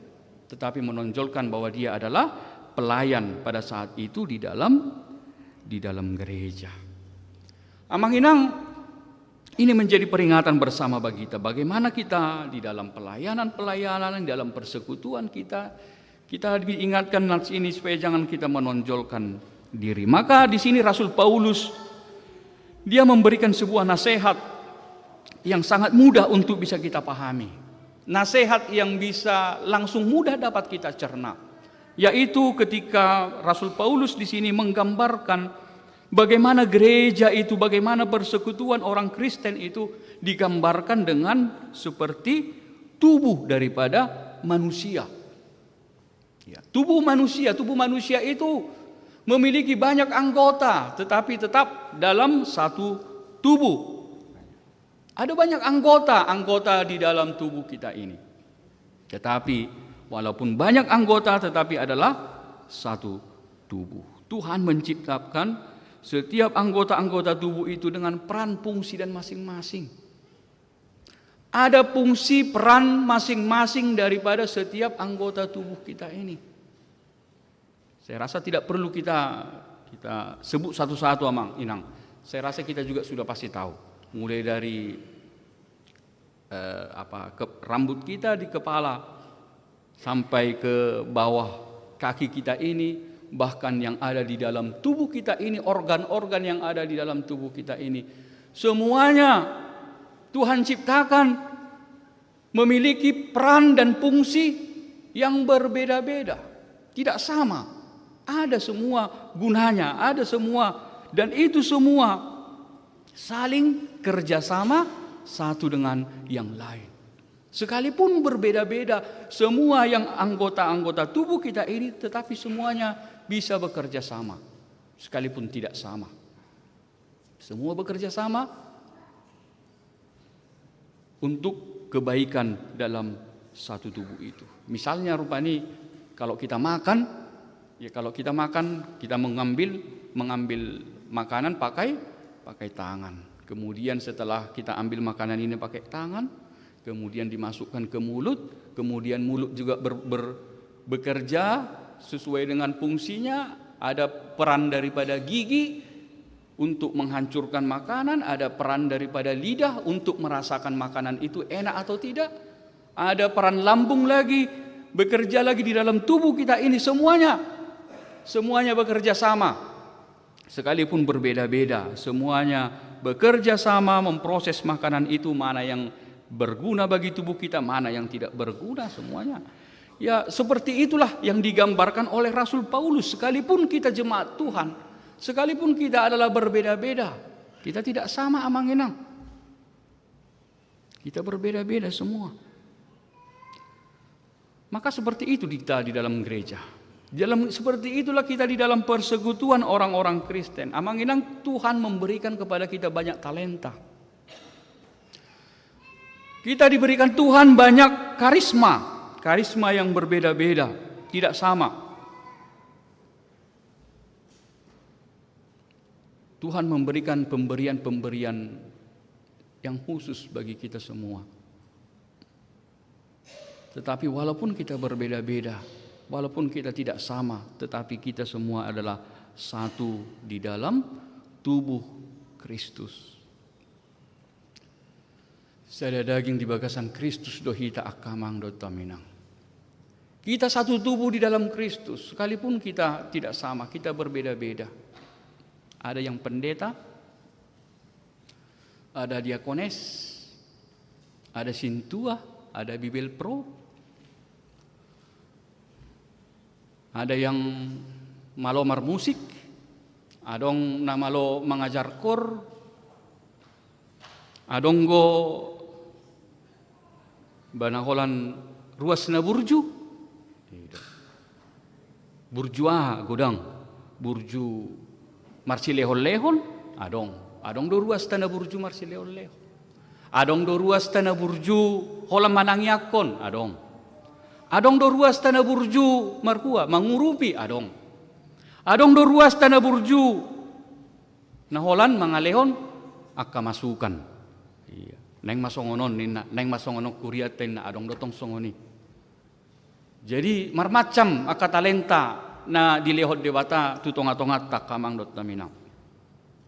tetapi menonjolkan bahwa dia adalah pelayan pada saat itu di dalam gereja. Amang Inang, ini menjadi peringatan bersama bagi kita. Bagaimana kita di dalam pelayanan, di dalam persekutuan kita diingatkan nats ini supaya jangan kita menonjolkan diri. Maka di sini Rasul Paulus dia memberikan sebuah nasihat yang sangat mudah untuk bisa kita pahami. Nasihat yang bisa langsung mudah dapat kita cerna. Yaitu ketika Rasul Paulus di sini menggambarkan bagaimana gereja itu, bagaimana persekutuan orang Kristen itu digambarkan dengan seperti tubuh daripada manusia. Ya, tubuh manusia itu memiliki banyak anggota, tetapi tetap dalam satu tubuh. Ada banyak anggota di dalam tubuh kita ini. Tetapi walaupun banyak anggota, tetapi adalah satu tubuh. Tuhan menciptakan setiap anggota-anggota tubuh itu dengan peran fungsi dan masing-masing. Ada fungsi peran masing-masing daripada setiap anggota tubuh kita ini. Saya rasa tidak perlu kita sebut satu-satu, Amang Inang. Saya rasa kita juga sudah pasti tahu. Mulai dari rambut kita di kepala sampai ke bawah kaki kita ini, bahkan yang ada di dalam tubuh kita ini, organ-organ yang ada di dalam tubuh kita ini, semuanya Tuhan ciptakan memiliki peran dan fungsi yang berbeda-beda, tidak sama. Ada semua gunanya, ada semua, dan itu semua saling kerjasama satu dengan yang lain. Sekalipun berbeda-beda, semua yang anggota-anggota tubuh kita ini, tetapi semuanya bisa bekerja sama, sekalipun tidak sama. Semua bekerja sama untuk kebaikan dalam satu tubuh itu. Misalnya rupani, kalau kita makan, kita mengambil makanan pakai tangan. Kemudian setelah kita ambil makanan ini pakai tangan, kemudian dimasukkan ke mulut, kemudian mulut juga bekerja sesuai dengan fungsinya. Ada peran daripada gigi untuk menghancurkan makanan, ada peran daripada lidah untuk merasakan makanan itu enak atau tidak. Ada peran lambung lagi, bekerja lagi di dalam tubuh kita ini, semuanya bekerja sama. Sekalipun berbeda-beda, semuanya bekerja sama memproses makanan itu, mana yang berguna bagi tubuh kita, mana yang tidak berguna, semuanya. Ya, seperti itulah yang digambarkan oleh Rasul Paulus. Sekalipun kita jemaat Tuhan, sekalipun kita adalah berbeda-beda, kita tidak sama, Amang Inang. Kita berbeda-beda semua. Maka seperti itu kita di dalam gereja. Seperti itulah kita di dalam persekutuan orang-orang Kristen. Amang Inang, Tuhan memberikan kepada kita banyak talenta. Kita diberikan Tuhan banyak karisma yang berbeda-beda, tidak sama. Tuhan memberikan pemberian-pemberian yang khusus bagi kita semua. Tetapi walaupun kita berbeda-beda, walaupun kita tidak sama, tetapi kita semua adalah satu di dalam tubuh Kristus. Sada daging di bagasan Kristus dohita akamang dotaminang. Kita satu tubuh di dalam Kristus, sekalipun kita tidak sama, kita berbeda-beda. Ada yang pendeta, ada diakones, ada sintua, ada bibel pro, ada yang malomar musik, adong namalo mengajar kor, adonggo banaholan ruas na burju. Burjua godang, burju marsilehon-lehon, adong do ruas tanah burju marsilehon-lehon. Adong do ruas tanah burju holam manangyakon, adong. Adong do ruas tanah burju markua mangurupi, adong. Adong do ruas tanah burju na holan mangalehon akka masukan. Iya. Neng masongonon nina, neng masongonon kuriaten na adong dotong songoni. Jadi marmacam aka talenta na dilehot dewata tutonga-tonga tak kamang dot naminang.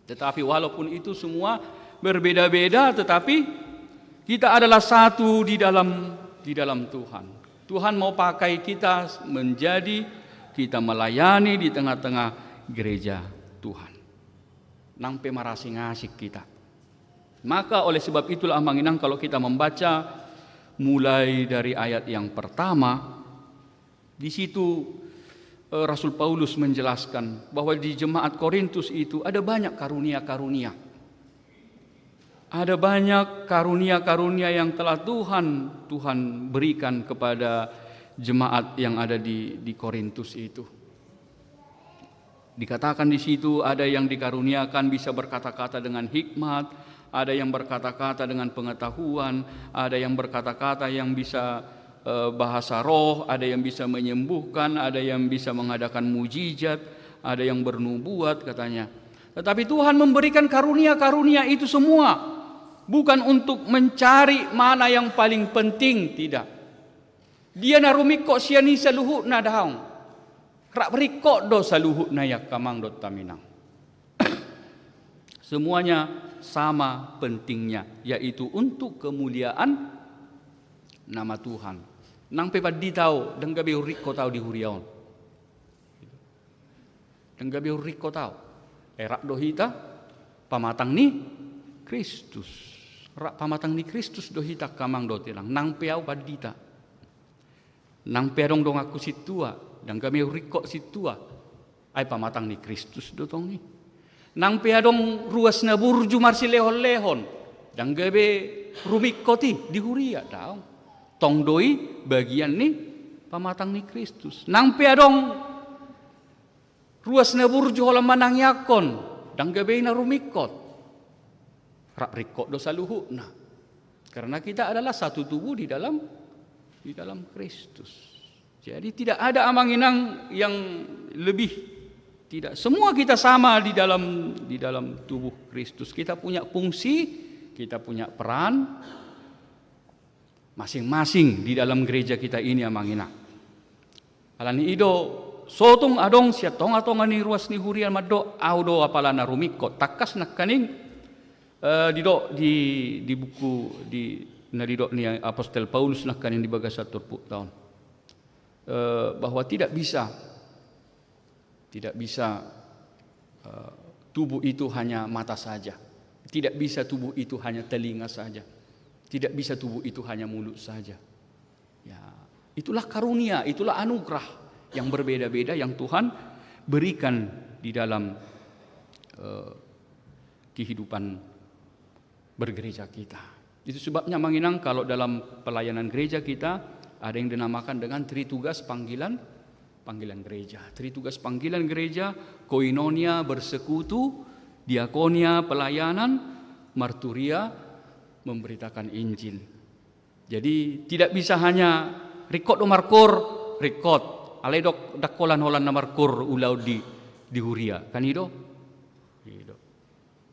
Tetapi walaupun itu semua berbeda-beda, tetapi kita adalah satu di dalam Tuhan. Tuhan mau pakai kita menjadi, kita melayani di tengah-tengah gereja Tuhan. Nang pemarasing asik kita. Maka oleh sebab itulah manginang kalau kita membaca mulai dari ayat yang pertama, di situ Rasul Paulus menjelaskan bahwa di jemaat Korintus itu ada banyak karunia-karunia. Ada banyak karunia-karunia yang telah Tuhan berikan kepada jemaat yang ada di Korintus itu. Dikatakan di situ ada yang dikaruniakan bisa berkata-kata dengan hikmat, ada yang berkata-kata dengan pengetahuan, ada yang berkata-kata yang bisa bahasa roh, ada yang bisa menyembuhkan, ada yang bisa mengadakan mujizat, ada yang bernubuat katanya. Tetapi Tuhan memberikan karunia-karunia itu semua bukan untuk mencari mana yang paling penting, tidak. Dia narumiko siani saluhu na daong. Rak beriko do saluhu na yak kamang dot taminang. Semuanya sama pentingnya, yaitu untuk kemuliaan nama Tuhan. Nang pepadi tahu, dan gabi uriko tahu di huriaon. Dan gabi uriko tahu. Rak dohita pamatang ni Kristus. Rak pamatang ni Kristus dohita kamang dotilang. Nang peau padita. Nang peadong dong aku situa, dan gabi uriko situa. Ay pamatang ni Kristus dotong ni. Nang peadong ruas na burju marsilehon-lehon, dan gabi rumikoti di huria daong. Tong doi bagian ni pamatang ni Kristus. Nang piadong ruas na burju holam manangyakon dang gabay na rumikot. Rak rikot do saluhu na. Karena kita adalah satu tubuh di dalam Kristus. Jadi tidak ada amanginang yang lebih, tidak. Semua kita sama di dalam tubuh Kristus. Kita punya fungsi, kita punya peran masing-masing di dalam gereja kita ini amangina. Alani ido sotong adong sia tonga-tonga ni ruas ni hurian maddo audo apala na rumikko takas nak kaning di buku di nadido ni Apostel Paulus nak kaning di bagasa turpuk tahun bahwa tidak bisa tubuh itu hanya mata saja, tidak bisa tubuh itu hanya telinga saja. Tidak bisa tubuh itu hanya mulut saja. Ya, itulah karunia, itulah anugerah yang berbeda-beda yang Tuhan berikan di dalam kehidupan bergereja kita. Itu sebabnya manginang kalau dalam pelayanan gereja kita ada yang dinamakan dengan tritugas panggilan gereja. Tritugas panggilan gereja, koinonia bersekutu, diakonia pelayanan, marturia memberitakan Injil. Jadi tidak bisa hanya rikot do markur, rikot. Alai dok dakolan holan na markur ulau di huria. Kan itu?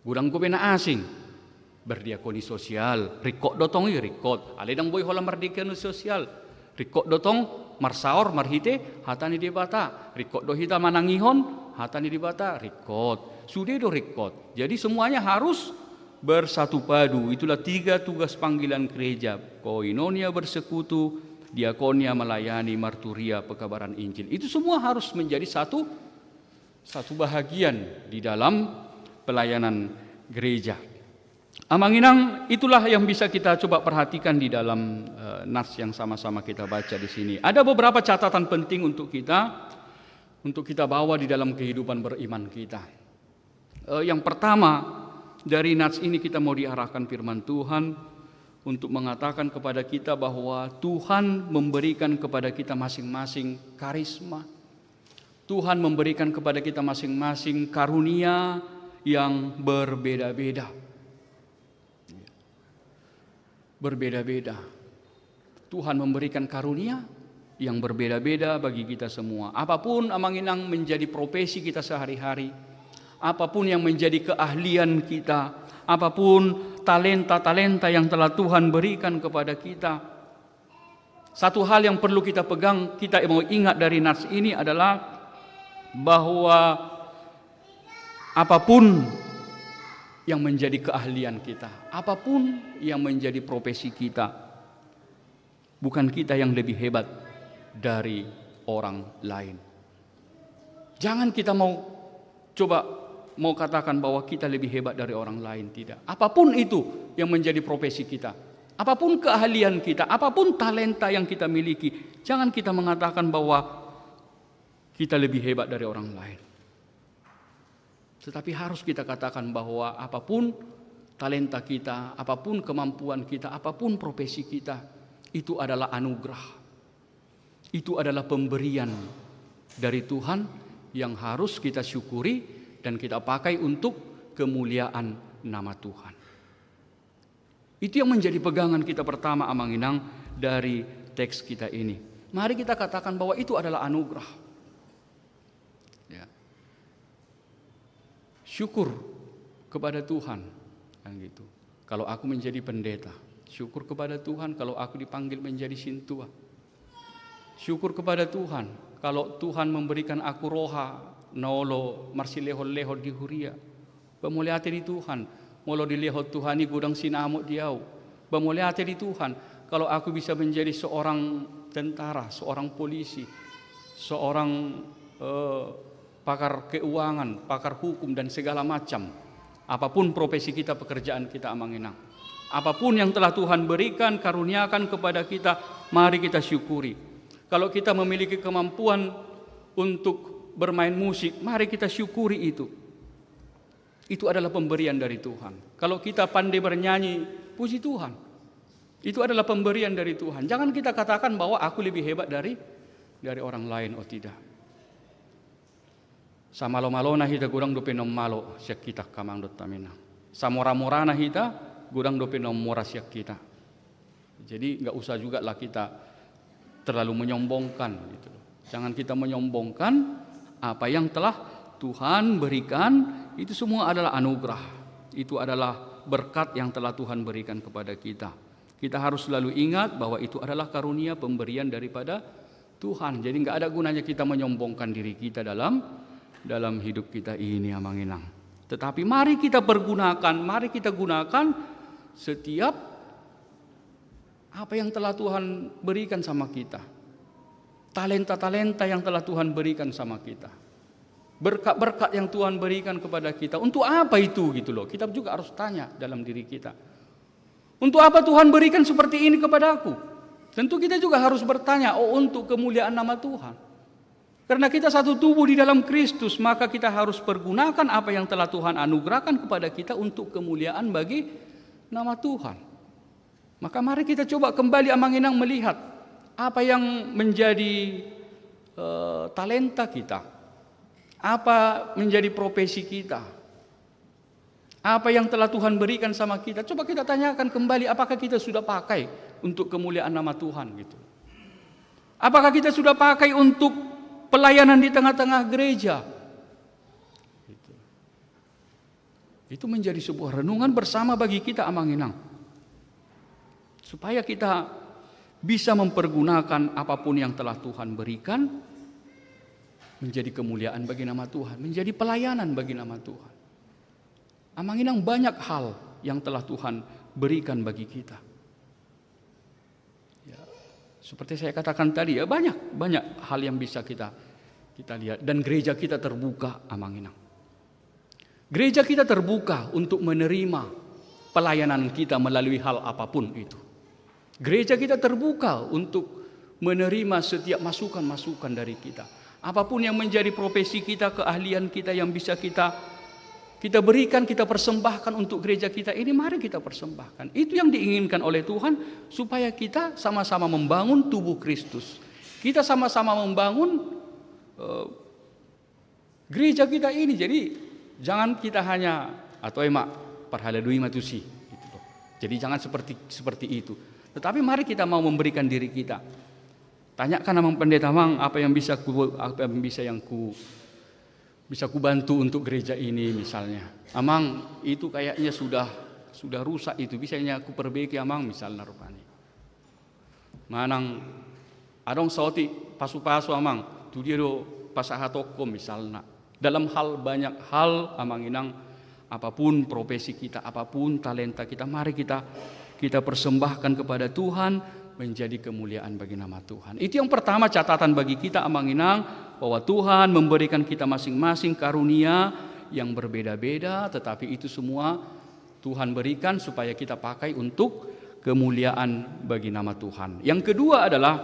Gudang gobe na asing. Berdiakoni sosial, rikot dotong rikot. Alai dang boy holan berdiakoni sosial. Rikot dotong marsaor marhite hatani di bata. Rikot do hita manangihon hatani di bata rikot. Sudah do rikot. Jadi semuanya harus bersatu padu. Itulah 3 tugas panggilan gereja. Koinonia bersekutu, diakonia melayani, marturia pekabaran Injil. Itu semua harus menjadi satu bahagian di dalam pelayanan gereja. Amanginang itulah yang bisa kita coba perhatikan di dalam nas yang sama-sama kita baca di sini. Ada beberapa catatan penting untuk kita bawa di dalam kehidupan beriman kita. Yang pertama, dari nats ini kita mau diarahkan firman Tuhan untuk mengatakan kepada kita bahwa Tuhan memberikan kepada kita masing-masing karisma. Tuhan memberikan kepada kita masing-masing karunia yang berbeda-beda. Berbeda-beda. Tuhan memberikan karunia yang berbeda-beda bagi kita semua. Apapun amanginang menjadi profesi kita sehari-hari, apapun yang menjadi keahlian kita, apapun talenta-talenta yang telah Tuhan berikan kepada kita. Satu hal yang perlu kita pegang, kita mau ingat dari nats ini adalah bahwa apapun yang menjadi keahlian kita, apapun yang menjadi profesi kita, bukan kita yang lebih hebat dari orang lain. Jangan kita mau katakan bahwa kita lebih hebat dari orang lain, tidak. Apapun itu yang menjadi profesi kita, apapun keahlian kita, apapun talenta yang kita miliki, jangan kita mengatakan bahwa kita lebih hebat dari orang lain. Tetapi harus kita katakan bahwa apapun talenta kita, apapun kemampuan kita, apapun profesi kita, itu adalah anugerah. Itu adalah pemberian dari Tuhan yang harus kita syukuri dan kita pakai untuk kemuliaan nama Tuhan. Itu yang menjadi pegangan kita pertama amanginang dari teks kita ini. Mari kita katakan bahwa itu adalah anugerah. Ya. Syukur kepada Tuhan, kan gitu. Kalau aku menjadi pendeta, syukur kepada Tuhan kalau aku dipanggil menjadi sintua. Syukur kepada Tuhan kalau Tuhan memberikan aku roha, nolo, marsilehol-lehol di huria. Pemuliaan di Tuhan, molo dilehol Tuhan di gudang sinamuk diau. Pemuliaan di Tuhan kalau aku bisa menjadi seorang tentara, seorang polisi, seorang pakar keuangan, pakar hukum dan segala macam. Apapun profesi kita, pekerjaan kita amanginang. Apapun yang telah Tuhan berikan, karuniakan kepada kita, mari kita syukuri. Kalau kita memiliki kemampuan untuk bermain musik, mari kita syukuri itu. Itu adalah pemberian dari Tuhan. Kalau kita pandai bernyanyi, puji Tuhan. Itu adalah pemberian dari Tuhan. Jangan kita katakan bahwa aku lebih hebat dari orang lain, oh tidak. Samalo-malona hita gudang dope nom malo siak kita kamang dot tamina. Samora-morana hita gudang dope nom mora siak kita. Jadi enggak usah juga lah kita terlalu menyombongkan gitu. Jangan kita menyombongkan apa yang telah Tuhan berikan, itu semua adalah anugerah. Itu adalah berkat yang telah Tuhan berikan kepada kita. Kita harus selalu ingat bahwa itu adalah karunia pemberian daripada Tuhan. Jadi enggak ada gunanya kita menyombongkan diri kita dalam hidup kita ini amanginang. Tetapi mari kita gunakan setiap apa yang telah Tuhan berikan sama kita. Talenta-talenta yang telah Tuhan berikan sama kita. Berkat-berkat yang Tuhan berikan kepada kita. Untuk apa itu gitu loh. Kita juga harus tanya dalam diri kita. Untuk apa Tuhan berikan seperti ini kepada aku? Tentu kita juga harus bertanya, untuk kemuliaan nama Tuhan. Karena kita satu tubuh di dalam Kristus, maka kita harus pergunakan apa yang telah Tuhan anugerahkan kepada kita untuk kemuliaan bagi nama Tuhan. Maka mari kita coba kembali amanginang melihat apa yang menjadi talenta kita, apa menjadi profesi kita, apa yang telah Tuhan berikan sama kita. Coba kita tanyakan kembali, apakah kita sudah pakai untuk kemuliaan nama Tuhan gitu. Apakah kita sudah pakai untuk pelayanan di tengah-tengah gereja. Itu menjadi sebuah renungan bersama bagi kita amanginang. Supaya kita bisa mempergunakan apapun yang telah Tuhan berikan menjadi kemuliaan bagi nama Tuhan, menjadi pelayanan bagi nama Tuhan. Amanginang banyak hal yang telah Tuhan berikan bagi kita. Seperti saya katakan tadi, ya banyak hal yang bisa kita lihat, dan gereja kita terbuka amanginang. Gereja kita terbuka untuk menerima pelayanan kita melalui hal apapun itu. Gereja kita terbuka untuk menerima setiap masukan-masukan dari kita. Apapun yang menjadi profesi kita, keahlian kita yang bisa kita kita berikan, kita persembahkan untuk gereja kita ini, mari kita persembahkan. Itu yang diinginkan oleh Tuhan, supaya kita sama-sama membangun tubuh Kristus. Kita sama-sama membangun gereja kita ini. Jadi jangan kita hanya atau emak perhaladui matusi gitu loh. Jadi jangan seperti itu. Tetapi mari kita mau memberikan diri kita. Tanyakan sama pendeta, Mang, apa yang bisa ku bantu untuk gereja ini misalnya. Amang, itu kayaknya sudah rusak itu, bisanya aku perbaiki Amang misalnya rupanya. Manang adong sauti pasu-pasu Amang, tu dia do pasaha toko misalnya. Dalam banyak hal Amang inang, apapun profesi kita, apapun talenta kita, mari kita persembahkan kepada Tuhan, menjadi kemuliaan bagi nama Tuhan. Itu yang pertama, catatan bagi kita Amang Inang, bahwa Tuhan memberikan kita masing-masing karunia yang berbeda-beda, tetapi itu semua Tuhan berikan supaya kita pakai untuk kemuliaan bagi nama Tuhan. Yang kedua adalah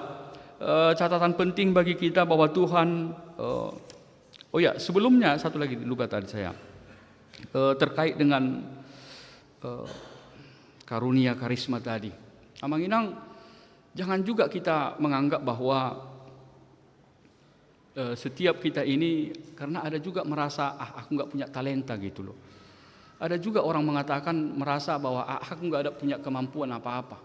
catatan penting bagi kita bahwa Tuhan, sebelumnya satu lagi lupa tadi saya, terkait dengan karunia karisma tadi. Amang Inang, jangan juga kita menganggap bahwa setiap kita ini, karena ada juga merasa aku nggak punya talenta gitu loh. Ada juga orang mengatakan merasa bahwa aku nggak ada punya kemampuan apa-apa,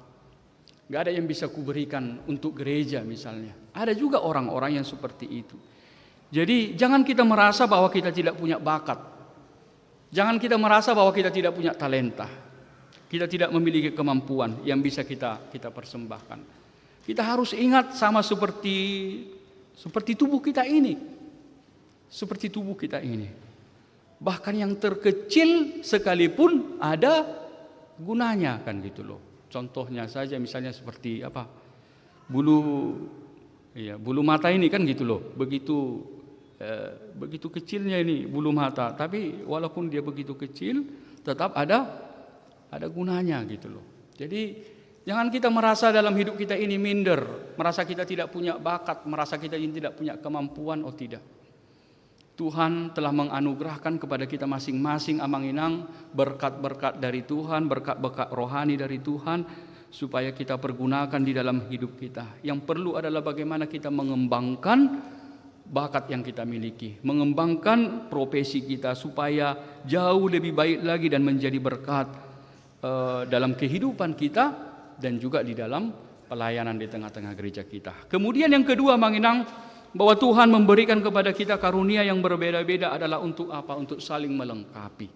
nggak ada yang bisa kuberikan untuk gereja misalnya. Ada juga orang-orang yang seperti itu. Jadi jangan kita merasa bahwa kita tidak punya bakat, jangan kita merasa bahwa kita tidak punya talenta, kita tidak memiliki kemampuan yang bisa kita persembahkan. Kita harus ingat sama seperti tubuh kita ini. Seperti tubuh kita ini. Bahkan yang terkecil sekalipun ada gunanya kan gitu loh. Contohnya saja misalnya seperti apa? Bulu mata ini kan gitu loh. Begitu kecilnya ini bulu mata, tapi walaupun dia begitu kecil tetap ada gunanya gitu loh. Jadi jangan kita merasa dalam hidup kita ini minder, merasa kita tidak punya bakat, merasa kita ini tidak punya kemampuan. Oh tidak. Tuhan telah menganugerahkan kepada kita masing-masing Amang Inang berkat-berkat dari Tuhan, berkat-berkat rohani dari Tuhan, supaya kita pergunakan di dalam hidup kita. Yang perlu adalah bagaimana kita mengembangkan bakat yang kita miliki, mengembangkan profesi kita supaya jauh lebih baik lagi dan menjadi berkat dalam kehidupan kita dan juga di dalam pelayanan di tengah-tengah gereja kita. Kemudian yang kedua, Mang Inang, bahwa Tuhan memberikan kepada kita karunia yang berbeda-beda adalah untuk apa? Untuk saling melengkapi.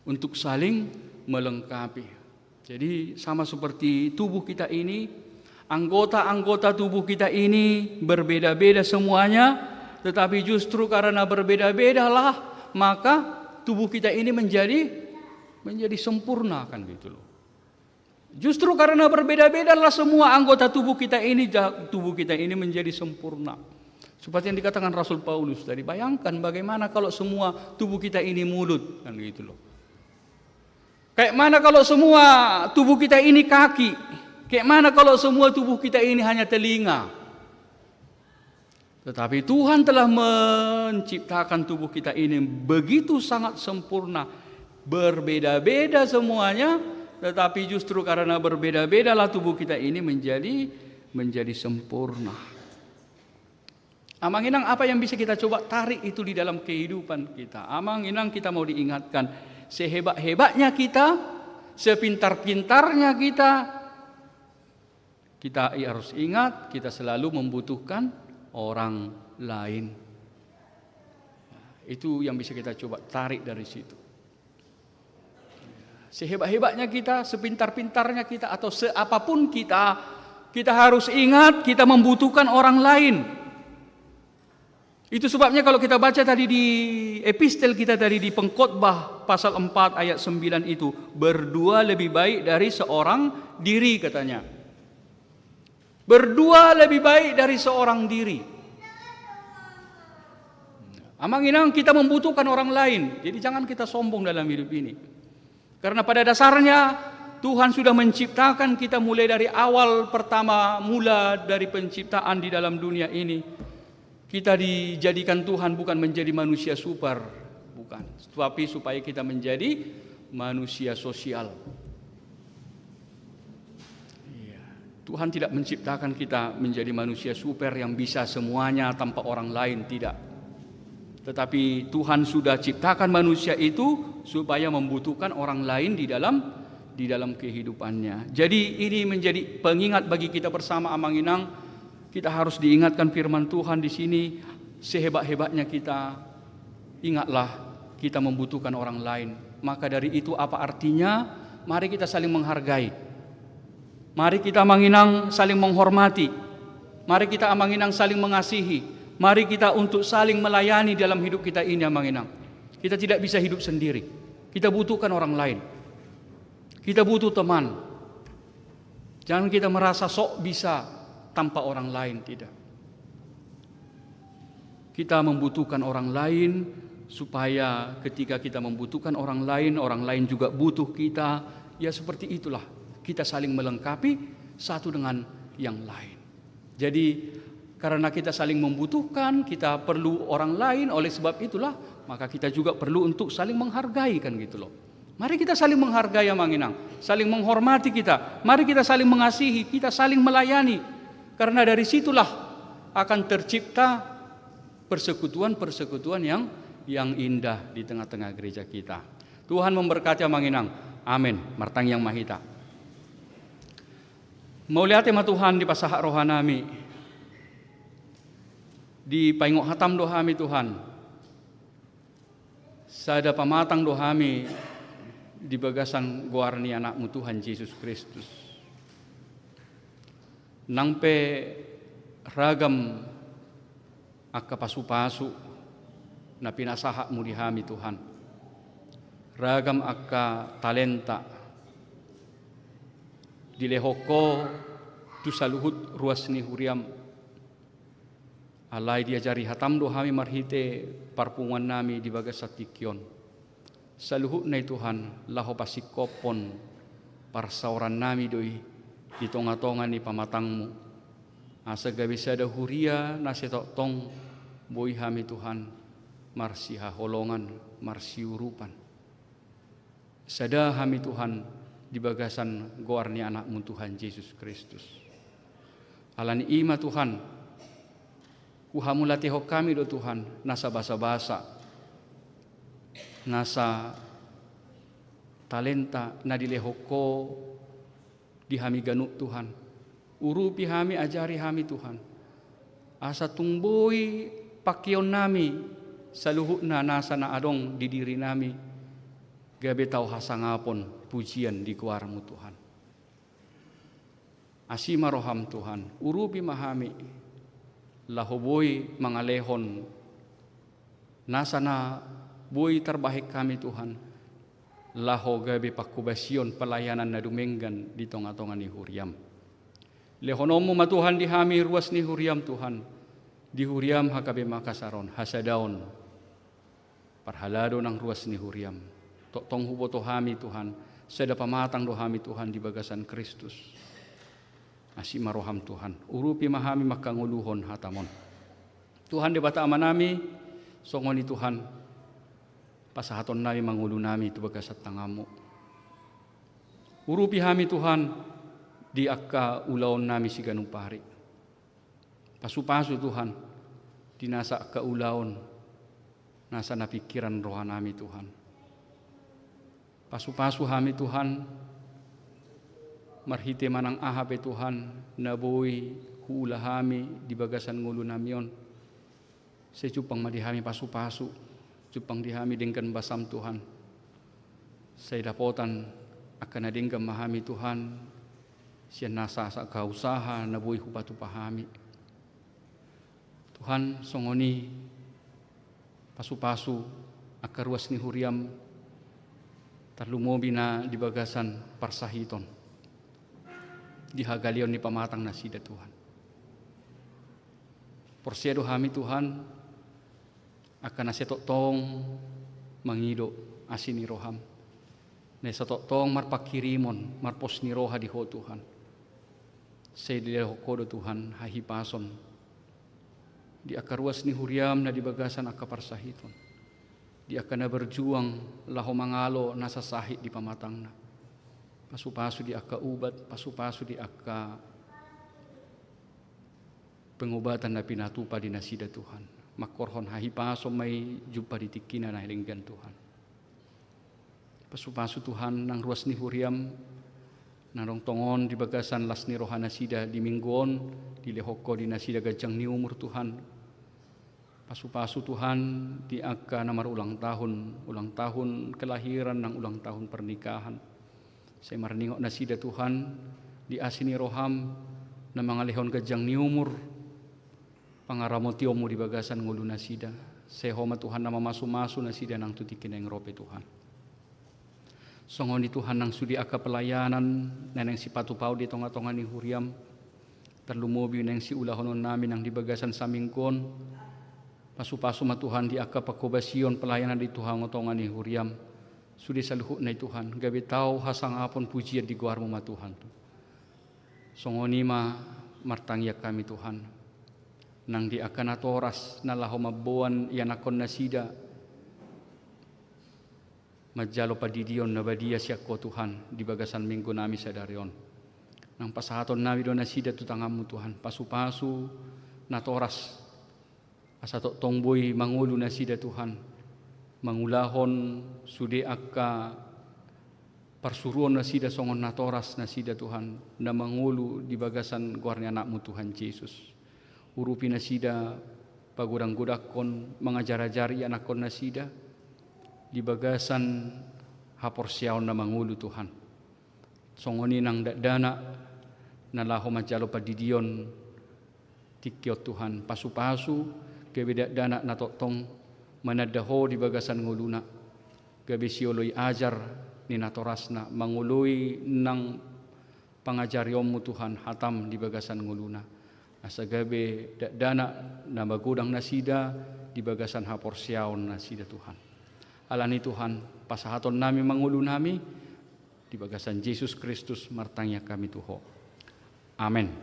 Untuk saling melengkapi. Jadi sama seperti tubuh kita ini, anggota-anggota tubuh kita ini berbeda-beda semuanya, tetapi justru karena berbeda-bedalah maka tubuh kita ini menjadi sempurna kan gitu loh. Justru karena berbeda-bedalah semua anggota tubuh kita ini menjadi sempurna. Seperti yang dikatakan Rasul Paulus tadi, bayangkan bagaimana kalau semua tubuh kita ini mulut kan gitu loh. Kayak mana kalau semua tubuh kita ini kaki? Kayak mana kalau semua tubuh kita ini hanya telinga? Tetapi Tuhan telah menciptakan tubuh kita ini begitu sangat sempurna. Berbeda-beda semuanya, tetapi justru karena berbeda-bedalah tubuh kita ini menjadi sempurna. Amang Inang, apa yang bisa kita coba tarik itu di dalam kehidupan kita? Amang Inang, kita mau diingatkan, sehebat-hebatnya kita, sepintar-pintarnya kita harus ingat, kita selalu membutuhkan orang lain. Itu yang bisa kita coba tarik dari situ. Sehebat-hebatnya kita, sepintar-pintarnya kita, atau seapapun kita harus ingat kita membutuhkan orang lain. Itu sebabnya kalau kita baca tadi di epistel kita tadi di Pengkhotbah pasal 4 ayat 9 itu, berdua lebih baik dari seorang diri katanya. Berdua lebih baik dari seorang diri. Amang Inang, kita membutuhkan orang lain. Jadi jangan kita sombong dalam hidup ini. Karena pada dasarnya Tuhan sudah menciptakan kita mulai dari awal pertama mula dari penciptaan di dalam dunia ini. Kita dijadikan Tuhan bukan menjadi manusia super, bukan. Tapi supaya kita menjadi manusia sosial. Tuhan tidak menciptakan kita menjadi manusia super yang bisa semuanya tanpa orang lain, tidak. Tetapi Tuhan sudah ciptakan manusia itu supaya membutuhkan orang lain di dalam kehidupannya. Jadi ini menjadi pengingat bagi kita bersama Amanginang. Kita harus diingatkan firman Tuhan di sini, sehebat-hebatnya kita, ingatlah kita membutuhkan orang lain. Maka dari itu apa artinya? Mari kita saling menghargai. Mari kita Amanginang saling menghormati. Mari kita Amanginang saling mengasihi. Mari kita untuk saling melayani dalam hidup kita ini Amanginang. Kita tidak bisa hidup sendiri. Kita butuhkan orang lain. Kita butuh teman. Jangan kita merasa sok bisa tanpa orang lain, tidak. Kita membutuhkan orang lain supaya ketika kita membutuhkan orang lain juga butuh kita. Ya seperti itulah. Kita saling melengkapi satu dengan yang lain. Jadi karena kita saling membutuhkan, kita perlu orang lain. Oleh sebab itulah maka kita juga perlu untuk saling menghargai, kan gitu loh. Mari kita saling menghargai Amanginang, saling menghormati kita. Mari kita saling mengasihi, kita saling melayani. Karena dari situlah akan tercipta persekutuan-persekutuan yang indah di tengah-tengah gereja kita. Tuhan memberkati Amanginang. Amin. Martang yang mahita. Mau lihat tema Tuhan di pasahak rohanami, di paingok hatam dohami Tuhan, sada pamatang dohami di bagasan guarni anakmu Tuhan Yesus Kristus. Nangpe ragam akka pasu-pasu na pinasahakmu dihami Tuhan. Ragam akka talenta dilehoko tu saluhut ruas ni huriam alai diajari hatam dohami marhite parpungan nami di bagas satikyon saluhut na Tuhan laho pasikopon parsauran nami doi di tonga-tonga ni pamatangmu asa gabisada huria nasetotong boi hami Tuhan marsiha holongan marsiurupan sada hami Tuhan di bagasan goarni anakmu Tuhan Yesus Kristus. Alani ima Tuhan, kuhamu latiho kami do Tuhan, nasa basa-basa, nasa talenta na dilehoko dihami ganuk Tuhan. Urupi hami ajari hami Tuhan. Asa tungboi pakyon nami saluhut na nasa na adong di diri nami. Gabe tau hasangapon pujian di kuarmu Tuhan. Asima roham Tuhan, urupi mahami, lahoboi mangalehon, nasana boi terbaik kami Tuhan, laho gabe pakubasion pelayanan na dumenggan di tonga-tonga ni huriam. Lehonomu ma Tuhan dihami ruas ni huriam Tuhan, di huriam hakabe makasaron, hasadaon, parhalado ng ruas ni huriam. Tong huboto hami Tuhan, sada pamatang dohami Tuhan di bagasan Kristus. Asima roham Tuhan, urupi mahami makanguluhon hatamon. Tuhan debata amanami, songoni Tuhan, pasahaton nami mangulu nami tu bagasat tangamu. Urupi hami Tuhan, di akka ulaon nami si ganupari. Pasu-pasu Tuhan, di nasa akka ulaon, nasa napikiran rohanami Tuhan. Pasu-pasu hami Tuhan, marhite manang ahape Tuhan, naboy hula hami di bagasan ngulu namion. Secupang madihami pasu-pasu, cupang dihami dengkan basam Tuhan. Saya dapotan akan adengkan mahami Tuhan, siya nasa sa kausaha naboy hupatu pahami. Tuhan songoni pasu-pasu akaruas ni huriam tarlumobi na di bagasan parsahiton di hagalion ni pamatang nasida Tuhan. Porsedo hami Tuhan akan nasetotong mangido asini roham. Nesatotong marpakirimon marpos ni roha di ho Tuhan. Say di kodo Tuhan hahipason di akaruas ni huriam na di bagasan akaparsahiton. di akana berjuang laho mangalo nasa sahih di pamatangna. Pasu-pasu di aka ubat, pasu-pasu di aka pengobatan na pinatupa di nasida Tuhan. Makorhon hahipaso may jumpa di tikina na hilinggan Tuhan. Pasu-pasu Tuhan nang ruas ni huriam, narong tongon di bagasan las ni rohana sida di minggon, di lehoko di nasida gajang ni umur Tuhan. Pasu-pasu Tuhan di aka namar ulang tahun kelahiran ng ulang tahun pernikahan. Saya marningok nasida Tuhan di asini roham na mga lehon gajang ni umur. Pangaramotiomu di bagasan ngulu nasida. Sehoma Tuhan nama masu-masu nasida nang tutikin yang rope Tuhan. Songoni Tuhan nang sudi aka pelayanan neneng si patu pau di tonga-tonga ni huriam. Terlumubi neng si ulahonon namin nang di bagasan samingkon. Pasu-pasu ma Tuhan di aka pakobasion pelayanan di Tuhan ngotongan ni huriam. Sudi saluhuk na Tuhan. Gabi tau hasang apon pujian di guarmu ma Tuhan. Songoni ma martangyak kami Tuhan. Nang di aka natoras na laho mabuan yanakon nasida. Majalo padidion na badia siya ko Tuhan. Di bagasan minggu nami sadarion. Nang pasahaton nami do nasida tutangamu Tuhan. Pasu-pasu natoras. Asatok tongboy mangulu nasida Tuhan. Mangulahon sude akka parsuruan nasida songon natoras nasida Tuhan. Na mangulu di bagasan guarnya anakmu Tuhan Yesus. Urupi nasida pagudang-gudakon mengajar-ajari anakon nasida. Di bagasan haporsiaon na mangulu Tuhan. Songoni nang dana na laho majalo padidion tikyot Tuhan. Pasu-pasu gabi dana natotong manadaho di bagasan nguluna. Gabi sioloy ajar ni natorasna manguloy ng pangajaryomu Tuhan hatam di bagasan nguluna. Asa gabi dana na magudang nasida di bagasan haporsyaon nasida Tuhan. Alani Tuhan pasahaton nami mangulo nami di bagasan Yesus Kristus martangya kami tuho. Amen.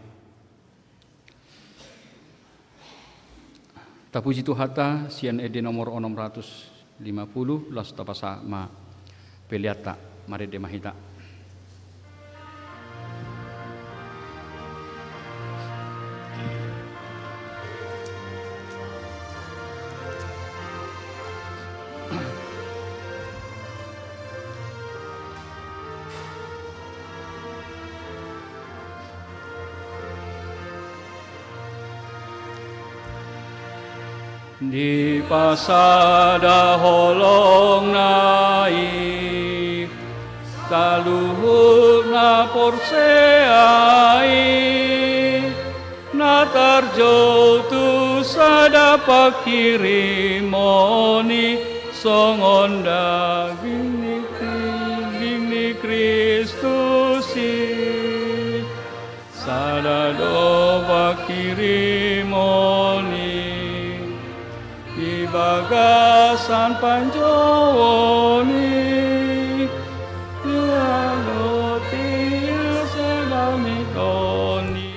Tapuji Tuhata sian ede nomor 650 las tapasa ma peliata mare de mahita. Di pasada holong naik kaluhur na porseai na tarjo tu sada pakirimoni songon daging ni Kristusi sada do pakirimoni bagasan panjoni yaloti sedamitoni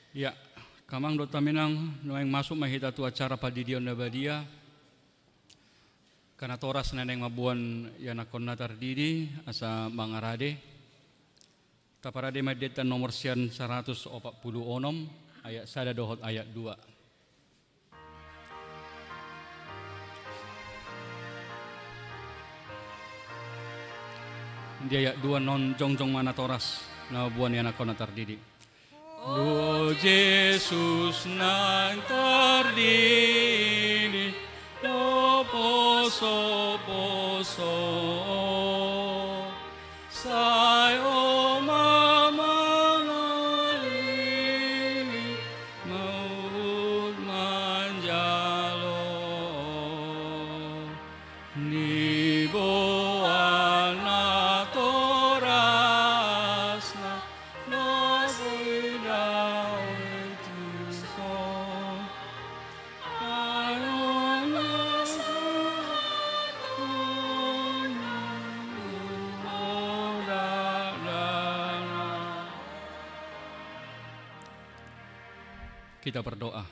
Ya, kamang dota minang noeng masuk mahita tu acara padidion na badia. Karena toras neneng mabuan yanakon na tardidi asa mangarade. Taparade madetan nomor sian 146 ayat sada dohot ayat 2. Di ayat 2 non jongjong mana toras na mabuan yanakon na tardidi. O Jesus nang tardini do poso sayo mamangalili maut manjalo nibo ana torasna Kita berdoa.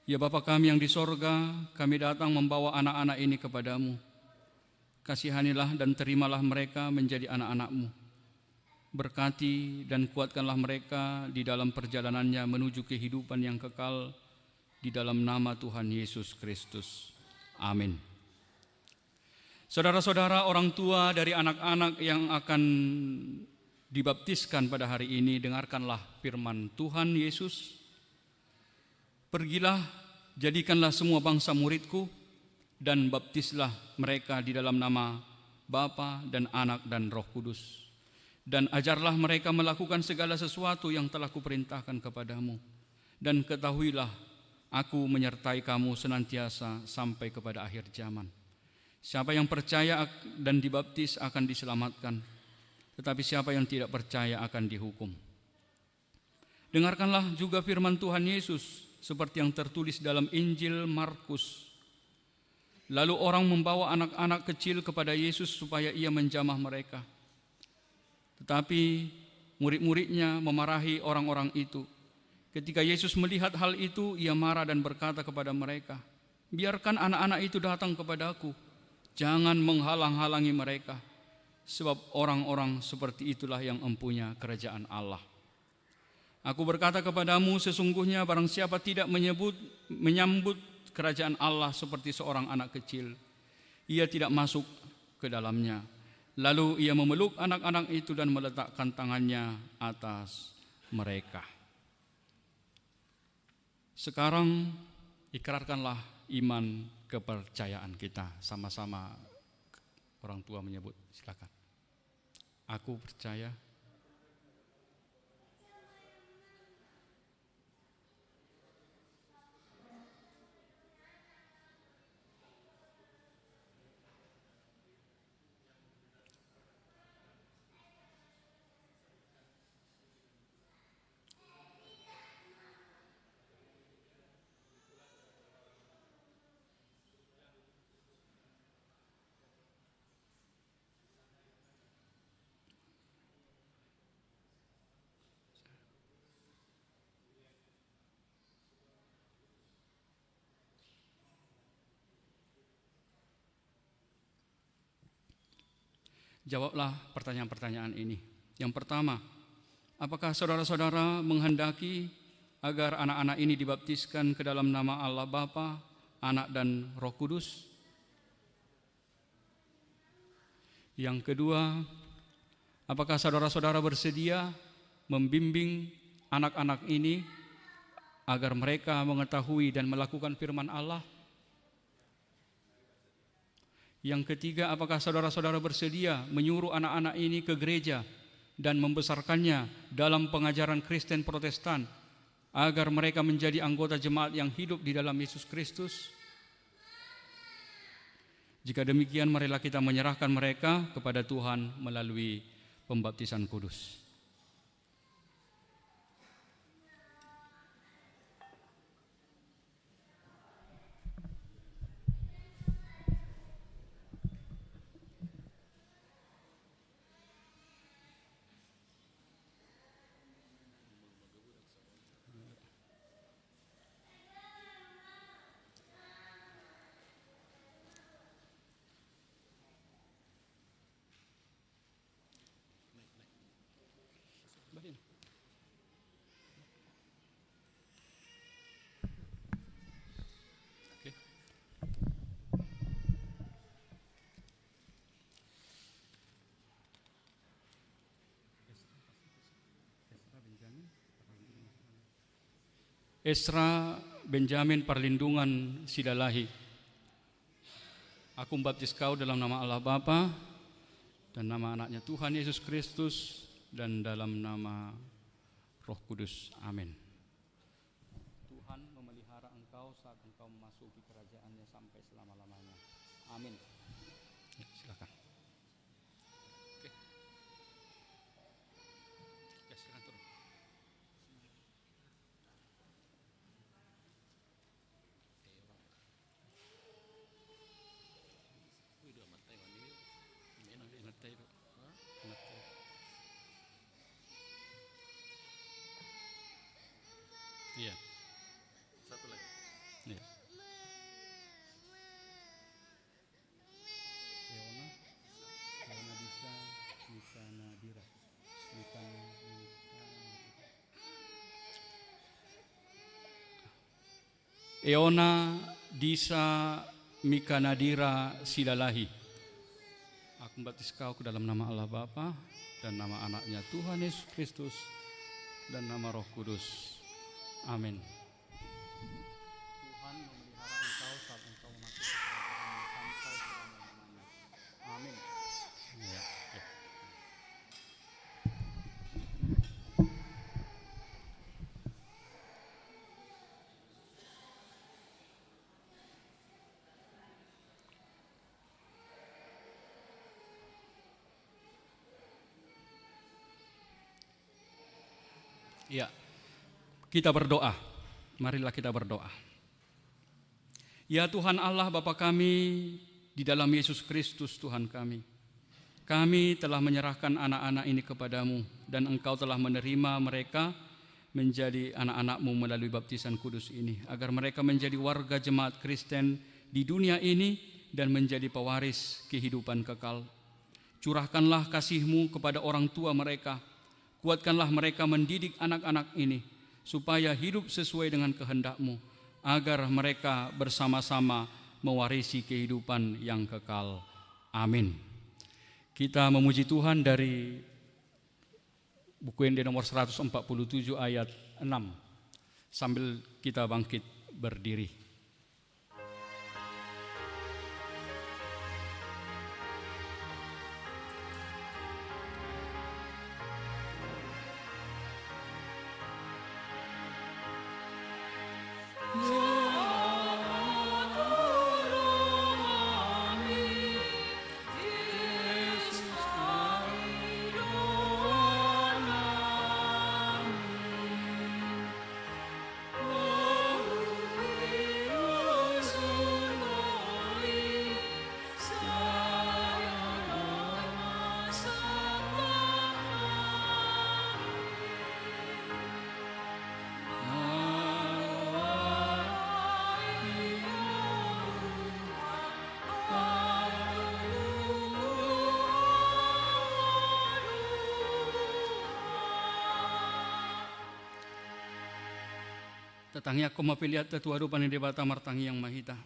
Ya Bapa kami yang di sorga, kami datang membawa anak-anak ini kepadamu. Kasihanilah dan terimalah mereka menjadi anak-anak-mu. Berkati dan kuatkanlah mereka di dalam perjalanannya menuju kehidupan yang kekal di dalam nama Tuhan Yesus Kristus. Amin. Saudara-saudara, orang tua dari anak-anak yang akan dibaptiskan pada hari ini, dengarkanlah firman Tuhan Yesus. Pergilah, jadikanlah semua bangsa muridku, dan baptislah mereka di dalam nama Bapa dan Anak dan Roh Kudus. Dan ajarlah mereka melakukan segala sesuatu yang telah kuperintahkan kepadamu. Dan ketahuilah, aku menyertai kamu senantiasa sampai kepada akhir zaman. Siapa yang percaya dan dibaptis akan diselamatkan, tetapi siapa yang tidak percaya akan dihukum. Dengarkanlah juga firman Tuhan Yesus seperti yang tertulis dalam Injil Markus. Lalu orang membawa anak-anak kecil kepada Yesus supaya ia menjamah mereka. Tetapi murid-muridnya memarahi orang-orang itu. Ketika Yesus melihat hal itu, ia marah dan berkata kepada mereka, "Biarkan anak-anak itu datang kepadaku, jangan menghalang-halangi mereka. Sebab orang-orang seperti itulah yang empunya kerajaan Allah. Aku berkata kepadamu, sesungguhnya barang siapa tidak menyambut kerajaan Allah seperti seorang anak kecil, ia tidak masuk ke dalamnya." Lalu ia memeluk anak-anak itu dan meletakkan tangannya atas mereka. Sekarang ikrarkanlah iman kepercayaan kita. Sama-sama orang tua menyebut, silakan. Aku percaya Jawablah pertanyaan-pertanyaan ini. Yang pertama, apakah saudara-saudara menghendaki agar anak-anak ini dibaptiskan ke dalam nama Allah Bapa, Anak dan Roh Kudus? Yang kedua, apakah saudara-saudara bersedia membimbing anak-anak ini agar mereka mengetahui dan melakukan firman Allah? Yang ketiga, apakah saudara-saudara bersedia menyuruh anak-anak ini ke gereja dan membesarkannya dalam pengajaran Kristen Protestan agar mereka menjadi anggota jemaat yang hidup di dalam Yesus Kristus? Jika demikian, marilah kita menyerahkan mereka kepada Tuhan melalui pembaptisan kudus. Oke. Esra Benjamin Perlindungan Silalahi. Aku membaptis kau dalam nama Allah Bapa dan nama anaknya Tuhan Yesus Kristus dan dalam nama Roh Kudus. Amin. Tuhan memelihara engkau saat engkau memasuki kerajaannya sampai selama-lamanya. Amin. Ya, silakan. Oke. Ya, silakan turun. Iya. Satu lagi. Iya. Leona Disa Mika Nadira. Eona Disa Mika Nadira Silalahi. Aku membaptis kau ke dalam nama Allah Bapa dan nama anaknya Tuhan Yesus Kristus dan nama Roh Kudus. Amin. Tuhan memelihara engkau saat engkau memasuki kerajaannya sampai selama-lamanya. Amin. Ya, ya. Ya. Kita berdoa, marilah kita berdoa. Ya Tuhan Allah Bapa kami, di dalam Yesus Kristus Tuhan kami telah menyerahkan anak-anak ini kepadamu dan Engkau telah menerima mereka menjadi anak-anak-Mu melalui baptisan kudus ini, agar mereka menjadi warga jemaat Kristen di dunia ini dan menjadi pewaris kehidupan kekal. Curahkanlah kasih-Mu kepada orang tua mereka, kuatkanlah mereka mendidik anak-anak ini, supaya hidup sesuai dengan kehendak-Mu, agar mereka bersama-sama mewarisi kehidupan yang kekal. Amin. Kita memuji Tuhan dari buku Ende nomor 147 ayat 6, sambil kita bangkit berdiri. Tatangi ako mapiliat tatuaro panidibata martangi yang mahita.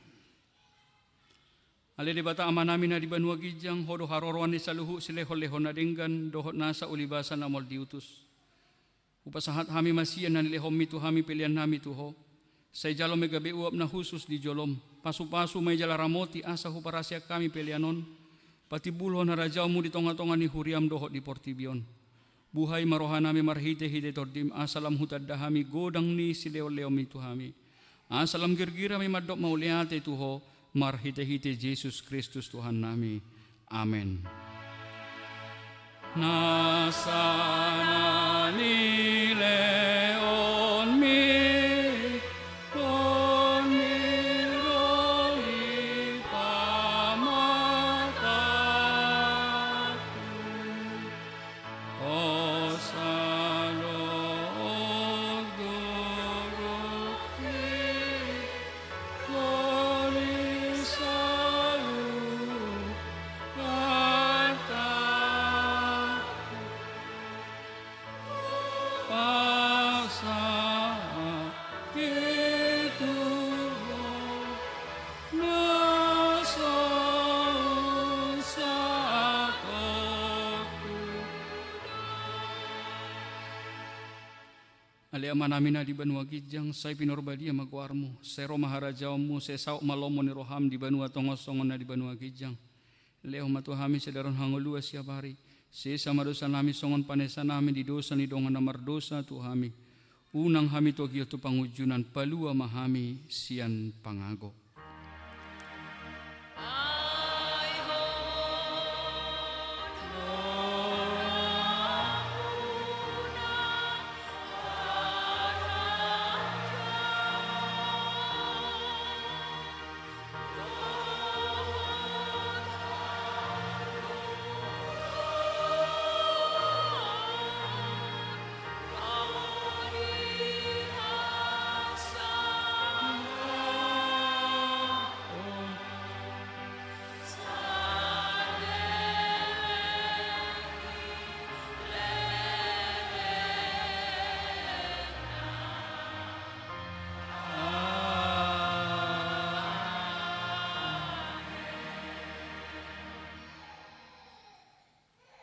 Alidibata ama namin na di banua gijang hodo haroroan ni saluhu sileho-leho na denggan dohot nasa ulibasan na mol diutus. Upasahat hami masiyan na nilehom mito hami pilihan nami tuho. Say jalo megabe uap na husus di jolom. Pasu-pasu may jala ramoti asa huparasya kami pilihanon. Pati bulho na rajaw mo di tonga-tonga ni huriam dohot di portibion. Buhay marohanami marhite-hite tordim asalam hutad dahami godang ni sileo-leo mi tuhami. Asalam girgira mi madok mauliate tuho marhite-hite Jesus Kristus Tuhan nami. Amen. Nasana ni leon mi Ale amanamina di banua gijang, sai pinorbadia magwarmu, sero maharajamu, sesau malomo ni roham di banua tongosongon na di banua gijang. Leo matuhami sedaron hangolua siapari, sesa madosa nami songon panesa nami di dosa ni dongan namar dosa tuhami. Unang hami tokio tu pangujunan palua mahami sian pangago.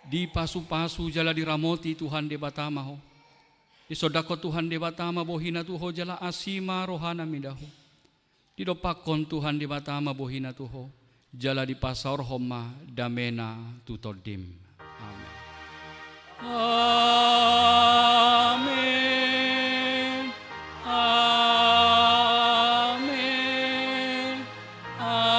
Di pasu-pasu jala diramoti Tuhan debatama ho. Di sodako Tuhan debatama bohina tuho jala asima rohana midaho. Di dopakon Tuhan debatama bohina tuho jala di pasar homa damena tutodim. Amin. Amin. Amin. Amin.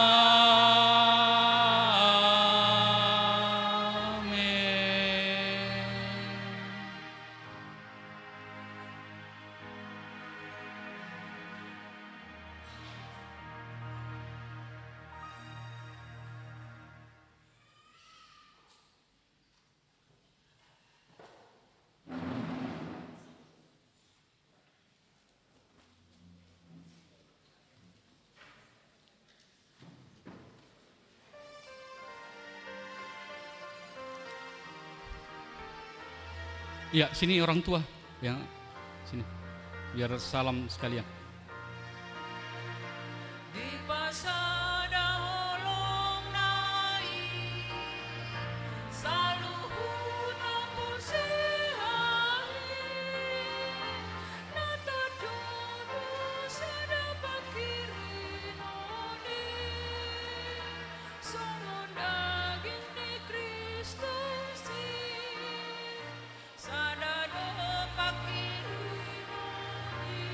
Ya, sini orang tua, yang sini, biar salam sekalian. Di pasada holong nai saluhun aku sehari na terjobo sedapat kiri noni songon daging di Kristus sadado pak kiri noni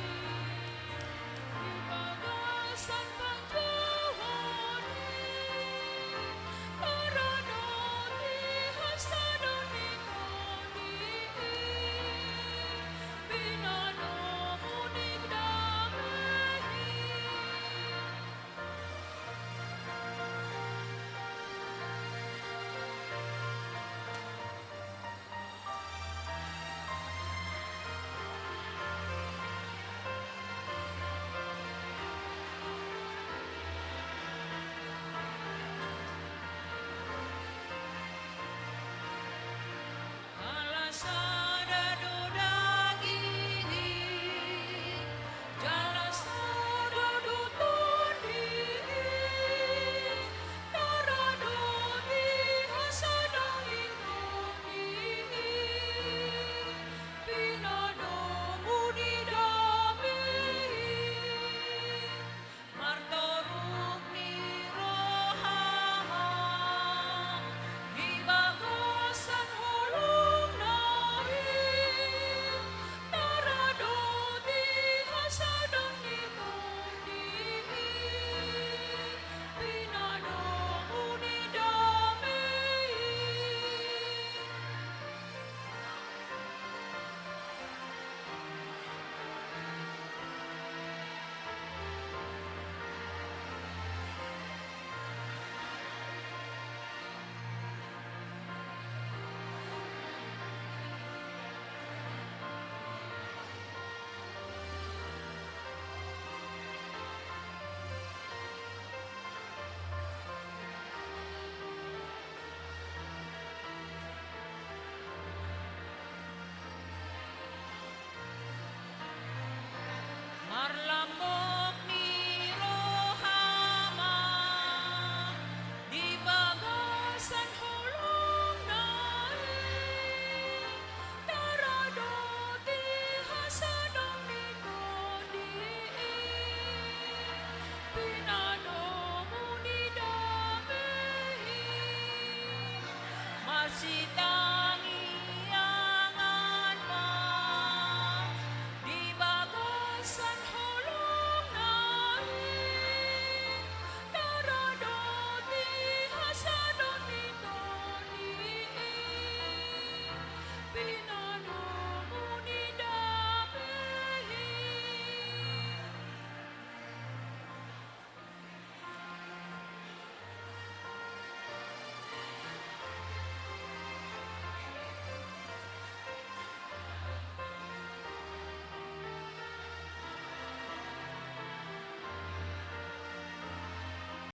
binano